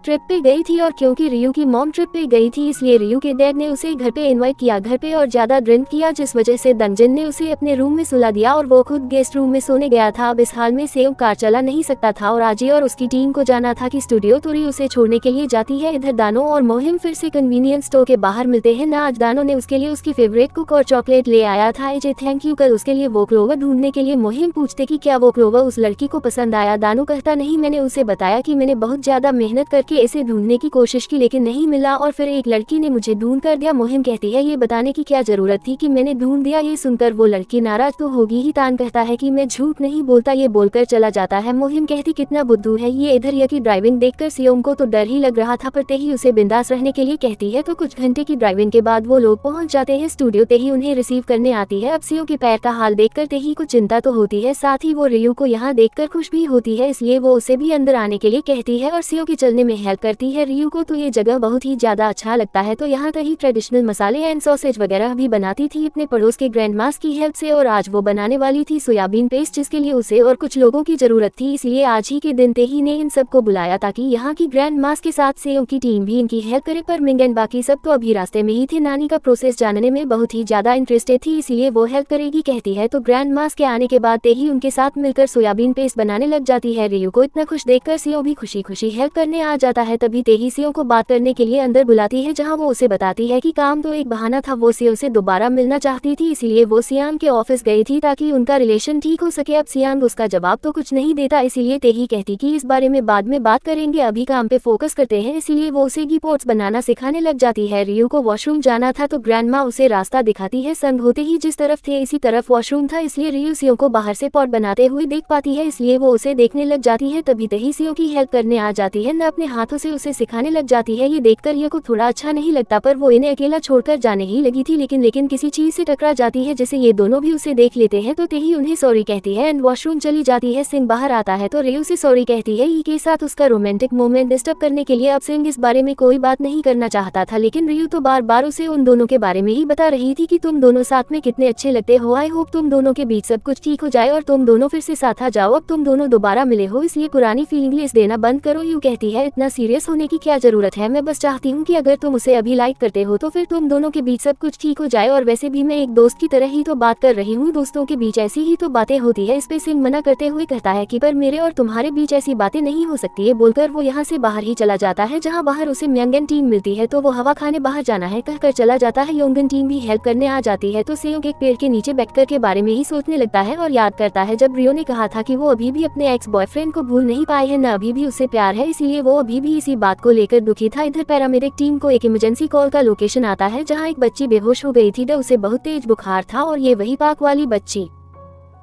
ट्रिप पे गई थी और क्योंकि रियो की मॉम ट्रिप पे गई थी इसलिए रियो के डैड ने उसे घर पे इनवाइट किया घर पे और ज्यादा ड्रिंक किया जिस वजह से दंगजिन ने उसे अपने रूम में सुला दिया और वो खुद गेस्ट रूम में सोने गया था। अब इस हाल में सेव कार चला नहीं सकता था और आजी और उसकी टीम को जाना था कि स्टूडियो तो री उसे छोड़ने के लिए जाती है। इधर दानो और मोहिम फिर से कन्वीनियंस स्टोर के बाहर मिलते हैं। ना आज दानो ने उसके लिए उसकी फेवरेट कुक और चॉकलेट ले आया था। एजे थैंक यू कल उसके लिए वो क्लोवर ढूंढने के लिए। मोहिम पूछते कि क्या वो क्लोवर उस लड़की को पसंद आया। दानो कहता नहीं, मैंने उसे बताया कि मैंने बहुत ज्यादा मेहनत करके इसे ढूंढने की कोशिश की लेकिन नहीं मिला और फिर एक लड़की ने मुझे ढूंढ कर दिया। मुहिम कहती है ये बताने की क्या जरूरत थी कि मैंने ढूंढ दिया। ये सुनकर वो लड़की नाराज तो होगी ही। तान कहता है कि मैं झूठ नहीं बोलता, ये बोलकर चला जाता है। मुहिम कहती कितना बुद्धू है ये। इधर ये की ड्राइविंग देखकर सियोंग को तो डर ही लग रहा था, पर तेही उसे बिंदास रहने के लिए कहती है। तो कुछ घंटे की ड्राइविंग के बाद वो लोग पहुंच जाते हैं स्टूडियो। तेही उन्हें रिसीव करने आती है। अब सियो के पैर का हाल देखकर तेही को चिंता तो होती है, साथ ही वो रियू को यहाँ देखकर खुश भी होती है, इसलिए वो उसे भी अंदर आने के लिए कहती है और सियो के चलने में हेल्प करती है। रियू को तो ये जगह बहुत ही ज्यादा अच्छा लगता है, तो यहाँ तेही ट्रेडिशनल मसाले एंड सॉसेज वगैरह भी बनाती थी अपने पड़ोस के ग्रैंड मास की हेल्प से, और आज वो बनाने वाली थी सोयाबीन पेस्ट, जिसके लिए उसे और कुछ लोगों की जरूरत थी। इसलिए आज ही के दिन तेही ने इन सबको बुलाया ताकि यहाँ की ग्रैंड मास के साथ सियो की टीम भी इनकी हेल्प करे। पर मिंग एंड बाकी सब तो अभी रास्ते में ही थे। नानी का प्रोसेस जानने में बहुत ही ज्यादा इंटरेस्टेड थी, इसलिए वो हेल्प करेगी कहती है। तो ग्रैंड मास के आने के बाद तेही उनके साथ मिलकर सोयाबीन पेस्ट बनाने लग जाती है। रियू को इतना खुश देखकर सियो भी खुशी खुशी हेल्प करने आ जाता है। तभी तेही सियो को बात करने के लिए अंदर बुलाती है, जहाँ वो उसे बताती है कि काम तो एक बहाना था, वो सियो से दोबारा मिलना चाहती थी, इसीलिए वो सियांग के ऑफिस गई थी ताकि उनका रिलेशन ठीक हो सके। अब सियांग उसका जवाब तो कुछ नहीं देता, इसीलिए तेही कहती कि इस बारे में बाद में बात करेंगे, अभी काम पे फोकस करते हैं। इसीलिए वो उसे घी पोट्स बनाना सिखाने लग जाती है। रियू को वॉशरूम जाना था तो ग्रैंड माँ उसे रास्ता दिखाती है। संग होते ही जिस तरफ थे इसी तरफ वॉशरूम था, इसलिए रियू सियो को बाहर से पॉट बनाते हुए देख पाती है, इसलिए वो उसे देखने लग जाती है। तभी तेही सियो की हेल्प करने आ जाती है, न अपने हाथों से उसे सिखाने लग जाती है। ये देखकर रियू को थोड़ा अच्छा नहीं लगता, पर वो इन्हें अकेला छोड़कर जाने ही लगी थी, लेकिन किसी चीज से टकरा जाती है, जैसे ये दोनों भी उसे देख लेते हैं। तो तेही उन्हें सॉरी कहती है एंड वॉशरूम चली जाती है। सिंह बाहर आता है तो रियू से सॉरी कहती है ई के साथ उसका रोमांटिक मोमेंट डिस्टर्ब करने के लिए। अब सिंह इस बारे में कोई बात नहीं करना चाहता था, लेकिन रियू तो बार बार उसे उन दोनों के बारे में ही बता रही थी कि तुम दोनों साथ में कितने अच्छे लगते हो। आई होप तुम दोनों के बीच सब कुछ ठीक हो जाए और तुम दोनों फिर से साथ आ जाओ। अब तुम दोनों दोबारा मिले हो, इसलिए पुरानी फीलिंग्स देना बंद करो। यू कहती है इतना सीरियस होने की क्या जरूरत है, मैं बस चाहती हूँ कि अगर तुम उसे अभी लाइक करते हो तो फिर तुम दोनों के बीच सब कुछ ठीक हो जाए। और वैसे भी मैं एक दोस्त की तरह ही तो बात कर रही हूँ, दोस्तों के बीच ऐसी ही तो बातें होती है। इस पे सिंह मना करते हुए कहता है कि पर मेरे और तुम्हारे बीच ऐसी बातें नहीं हो सकती है। बोलकर वो यहाँ से बाहर ही चला जाता है, जहाँ बाहर उसे म्यांगन टीम मिलती है, तो वो हवा खाने बाहर जाना है कहकर चला जाता है। योंगन टीम भी हेल्प करने आ जाती है, तो सियोंग एक पेड़ के नीचे बैठकर के बारे में ही सोचने लगता है और याद करता है जब रियो ने कहा था कि वो अभी भी अपने एक्स बॉयफ्रेंड को भूल नहीं पाए हैं, न अभी भी उससे प्यार है, इसीलिए वो अभी भी इसी बात को लेकर दुखी था। इधर पैरामेडिक टीम को एक इमरजेंसी कॉल का लोकेशन आता है, जहाँ एक बच्ची बेहोश हो गई थी, उसे बहुत तेज बुखार था और ये वही पाक वाली बच्ची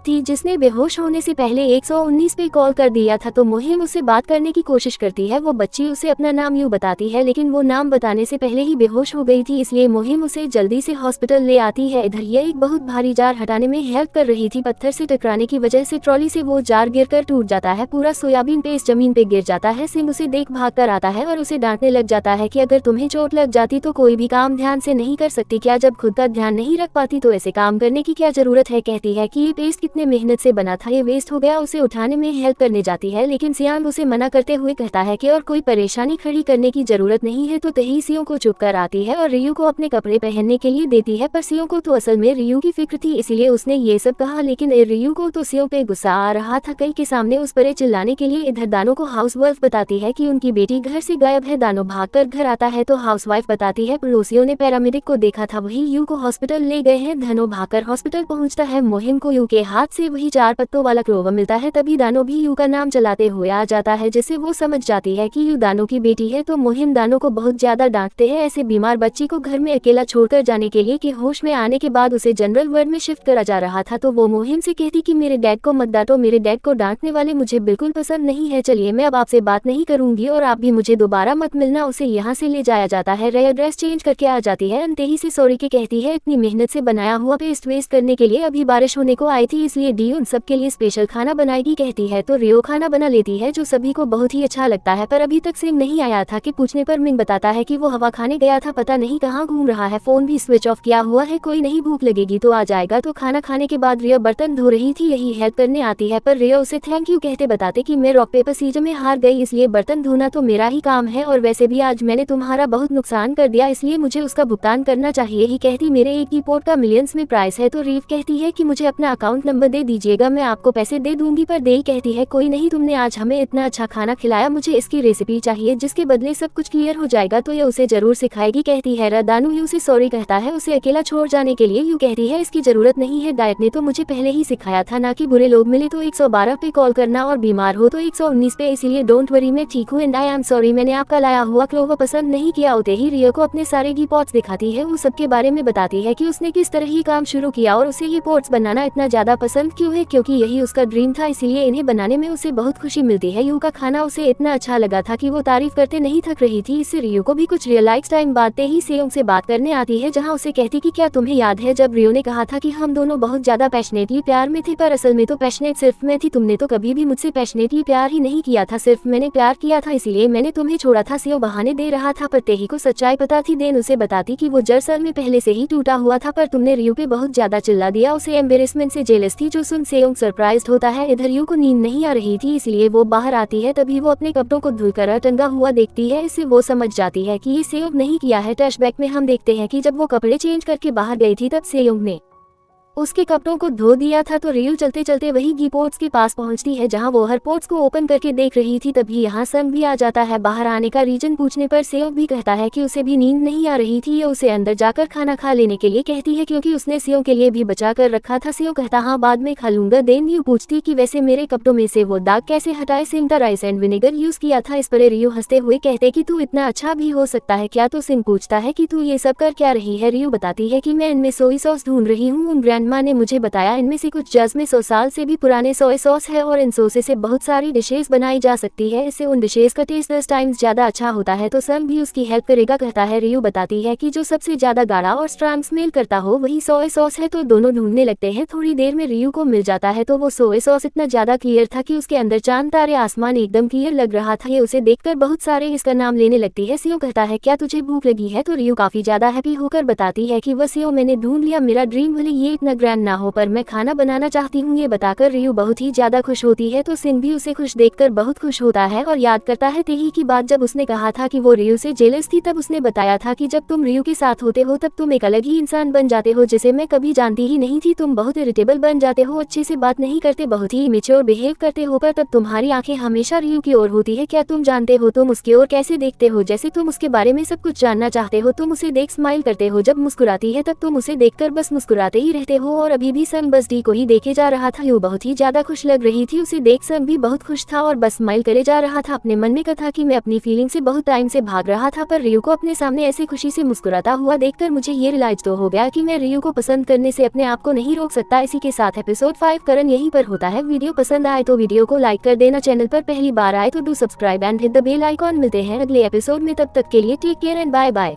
थी जिसने बेहोश होने से पहले 119 पे कॉल कर दिया था। तो मुहिम उसे बात करने की कोशिश करती है। वो बच्ची उसे अपना नाम यूं बताती है, लेकिन वो नाम बताने से पहले ही बेहोश हो गई थी, इसलिए मुहिम उसे जल्दी से हॉस्पिटल ले आती है। इधर ये एक बहुत भारी जार हटाने में हेल्प कर रही थी। पत्थर से टकराने की वजह से ट्रॉली से वो जार गिरकर टूट जाता है, पूरा सोयाबीन पेस्ट जमीन पे गिर जाता है। सिंह उसे देख भाग कर आता है और उसे डांटने लग जाता है कि अगर तुम्हें चोट लग जाती तो कोई भी काम ध्यान से नहीं कर सकती क्या, जब खुद का ध्यान नहीं रख पाती तो ऐसे काम करने की क्या जरूरत है। कहती है कि ये पेस्ट कितने मेहनत से बना था, ये वेस्ट हो गया। उसे उठाने में हेल्प करने जाती है, लेकिन सियांग उसे मना करते हुए कहता है कि और कोई परेशानी खड़ी करने की जरूरत नहीं है। तो तेही सियो को चुप कर आती है और रियू को अपने कपड़े पहनने के लिए देती है, पर सियो को तो असल में रियू की फिक्र थी, इसीलिए उसने ये सब कहा। लेकिन रियू को तो सियो पे गुस्सा आ रहा था, कई के सामने उस पर चिल्लाने के लिए। इधर दानो को हाउसवाइफ बताती है कि उनकी बेटी घर से गायब है। दानो भागकर घर आता है तो हाउसवाइफ बताती है पड़ोसियों ने पैरामेडिक को देखा था, वही यू को हॉस्पिटल ले गए हैं। धनो भागकर हॉस्पिटल पहुंचता है। मुहिम को यू के हाथ से वही 4 पत्तों वाला क्लोवर मिलता है। तभी दानो भी यू का नाम चलाते हुए आ जाता है, जिससे वो समझ जाती है कि यू दानो की बेटी है। तो मुहिम दानो को बहुत ज्यादा डांटते हैं ऐसे बीमार बच्ची को घर में अकेला छोड़कर जाने के लिए, कि होश में आने के बाद उसे जनरल वार्ड में शिफ्ट करा जा रहा था। तो वो मुहिम से कहती कि मेरे डैड को मत डांटो, मेरे डैड को डांटने वाले मुझे बिल्कुल पसंद नहीं है, चलिए मैं अब आपसे बात नहीं करूंगी और आप भी मुझे दोबारा मत मिलना। उसे यहाँ से ले जाया जाता है। रे ड्रेस चेंज करके आ जाती है, अंतेही से सॉरी के कहती है इतनी मेहनत से बनाया हुआ पेस्ट वेस्ट करने के लिए, अभी बारिश होने को आई थी इसलिए डी उन सबके लिए स्पेशल खाना बनाएगी कहती है। तो रियो खाना बना लेती है जो सभी को बहुत ही अच्छा लगता है, पर अभी तक सिंह नहीं आया था कि पूछने पर मिंग बताता है कि वो हवा खाने गया था, पता नहीं कहाँ घूम रहा है, फोन भी स्विच ऑफ किया हुआ है, कोई नहीं, भूख लगेगी तो आ जाएगा। तो खाना खाने के बाद रियो बर्तन धो रही थी, यही हेल्प करने आती है, पर रियो उसे थैंक यू कहते बताते कि मैं रॉक पेपर सीजर में हार गई, इसलिए बर्तन धोना तो मेरा ही काम है, और वैसे भी आज मैंने तुम्हारा बहुत नुकसान कर दिया, इसलिए मुझे उसका भुगतान करना चाहिए। ही कहती मेरे एक ही पोर्ट का मिलियंस में प्राइस है। तो रीव कहती है कि मुझे अपना अकाउंट नंबर दे दीजिएगा, मैं आपको पैसे दे दूंगी। पर देई कहती है कोई नहीं, तुमने आज हमें इतना अच्छा खाना खिलाया, मुझे इसकी रेसिपी चाहिए जिसके बदले सब कुछ क्लियर हो जाएगा, तो ये उसे जरूर सिखाएगी। कहती है दानू यू से सॉरी कहता है उसे अकेला छोड़ जाने के लिए। यू कहती है इसकी जरूरत नहीं है, डायट ने तो मुझे पहले ही सिखाया था ना कि बुरे लोग मिले तो 112 पे कॉल करना और बीमार हो तो 119 पे, इसीलिए डोंट वरी मैं ठीक हूँ एंड आई एम सॉरी मैंने आपका लाया हुआ क्लोवर पसंद नहीं किया। होते ही रियो को अपने सारे घी पॉट्स दिखाती है, वो सबके बारे में बताती है कि उसने किस तरह ही काम शुरू किया और उसे ये पॉट्स बनाना इतना ज्यादा पसंद क्यों है, क्योंकि यही उसका ड्रीम था, इसीलिए इन्हें बनाने में उसे बहुत खुशी मिलती है। यू का खाना उसे इतना अच्छा लगा था कि वो तारीफ करते नहीं थक रही थी। इससे रियो को भी कुछ रियलाइज टाइम बाद ही सेयोंग से बात करने आती है, जहाँ उसे कहती कि क्या तुम्हें याद है जब रियो ने कहा था कि हम दोनों बहुत ज्यादा पैशनेटली प्यार में थे, पर असल में तो पैशनेट सिर्फ मैं थी, तुमने तो कभी भी मुझसे पैशनेटली प्यार ही नहीं किया था, सिर्फ मैंने प्यार किया था इसीलिए मैंने तुम्हें छोड़ा था। सेयोंग बहाने दे रहा था पर तेही को सच्चाई पता थी। देन उसे बताती कि वो दरअसल में पहले से ही टूटा हुआ था, पर तुमने रियो पे बहुत ज्यादा चिल्ला दिया, उसे एम्बेरसमेंट से जेलस थी, जो सुन सेयोंग सरप्राइज्ड होता है। इधर रियो को नींद नहीं आ रही थी इसलिए वो बाहर आती है, तभी वो अपने कपड़ों को धुलकर टंगा हुआ देखती है, इससे वो समझ जाती है कि ये सेयोंग नहीं किया है। फ्लैशबैक में हम देखते हैं कि जब वो कपड़े चेंज करके बाहर गई थी तब सेयोंग ने उसके कपड़ों को धो दिया था। तो रियो चलते चलते वही घी पोट्स के पास पहुंचती है जहां वो हर पोट्स को ओपन करके देख रही थी, तभी यहाँ सन भी आ जाता है। बाहर आने का रीजन पूछने पर सेयोंग भी कहता है कि उसे भी नींद नहीं आ रही थी, ये उसे अंदर जाकर खाना खा लेने के लिए कहती है क्योंकि उसने सेयोंग के लिए भी बचा कर रखा था। सेयोंग कहता हाँ बाद में खा लूंगा। देन रियो पूछती कि वैसे मेरे कपड़ों में से वो दाग कैसे हटाए, सिंह का राइस एंड विनेगर यूज किया था। इस पर रियो हंसते हुए कहते कि तू इतना अच्छा भी हो सकता है क्या। तो सिंह पूछता है कि तू ये सब कर क्या रही है। रियो बताती है कि मैं इनमें सोई सॉस ढूंढ रही हूँ, उन ग्रैंडमा ने मुझे बताया इनमें से कुछ जज में 100 साल से भी पुराने सोया सॉस है और इन सोसे से बहुत सारी डिशेस बनाई जा सकती है, इससे उन डिशेस का टेस्ट 10 टाइम्स ज्यादा अच्छा होता है। तो सन भी उसकी हेल्प करेगा कहता है। रियो बताती है कि जो सबसे ज्यादा गाढ़ा और स्ट्रांग स्मेल करता हो वही सोया सॉस है। तो दोनों ढूंढने लगते हैं, थोड़ी देर में रियो को मिल जाता है। तो वो सोया सॉस इतना ज्यादा क्लियर था कि उसके अंदर चांद तारे आसमान एकदम क्लियर लग रहा था। ये उसे देखकर बहुत सारे इसका नाम लेने लगती है। सियो कहता है क्या तुझे भूख लगी है। तो रियो काफी ज्यादा हैप्पी होकर बताती है कि वह सियो मैंने ढूंढ लिया, मेरा ड्रीम भले ये इतना ग्रैंड ना हो पर मैं खाना बनाना चाहती हूँ। ये बताकर रियो बहुत ही ज्यादा खुश होती है। तो सिंह भी उसे खुश देखकर बहुत खुश होता है और याद करता है तेही की बात, जब उसने कहा था कि वो रियो से जेलस थी, तब उसने बताया था कि जब तुम रियो के साथ होते हो तब तुम एक अलग ही इंसान बन जाते हो जिसे मैं कभी जानती ही नहीं थी। तुम बहुत इरिटेबल बन जाते हो, अच्छे से बात नहीं करते, बहुत ही इमेच्योर बिहेव करते हो, पर तब तुम्हारी आंखें हमेशा रियो की ओर होती है। क्या तुम जानते हो तुम उसकी ओर कैसे देखते हो, जैसे तुम उसके बारे में सब कुछ जानना चाहते हो। तुम उसे देख स्माइल करते हो, जब मुस्कुराती है तब तुम उसे देखकर बस मुस्कुराते ही रहते हो। और अभी भी सन बस डी को ही देखे जा रहा था। यो बहुत ही ज्यादा खुश लग रही थी, उसे देख सन भी बहुत खुश था और बस स्माइल करे जा रहा था। अपने मन में कहा कि मैं अपनी फीलिंग से बहुत टाइम से भाग रहा था, पर रियो को अपने सामने ऐसे खुशी से मुस्कुराता हुआ देखकर मुझे ये रियलाइज तो हो गया कि मैं रियो को पसंद करने से अपने आप को नहीं रोक सकता। इसी के साथ एपिसोड 5 करन यहीं पर होता है। वीडियो पसंद आए तो वीडियो को लाइक कर देना, चैनल पर पहली बार आए तो do subscribe and hit the bell icon. मिलते हैं अगले एपिसोड में, तब तक के लिए take care and bye bye.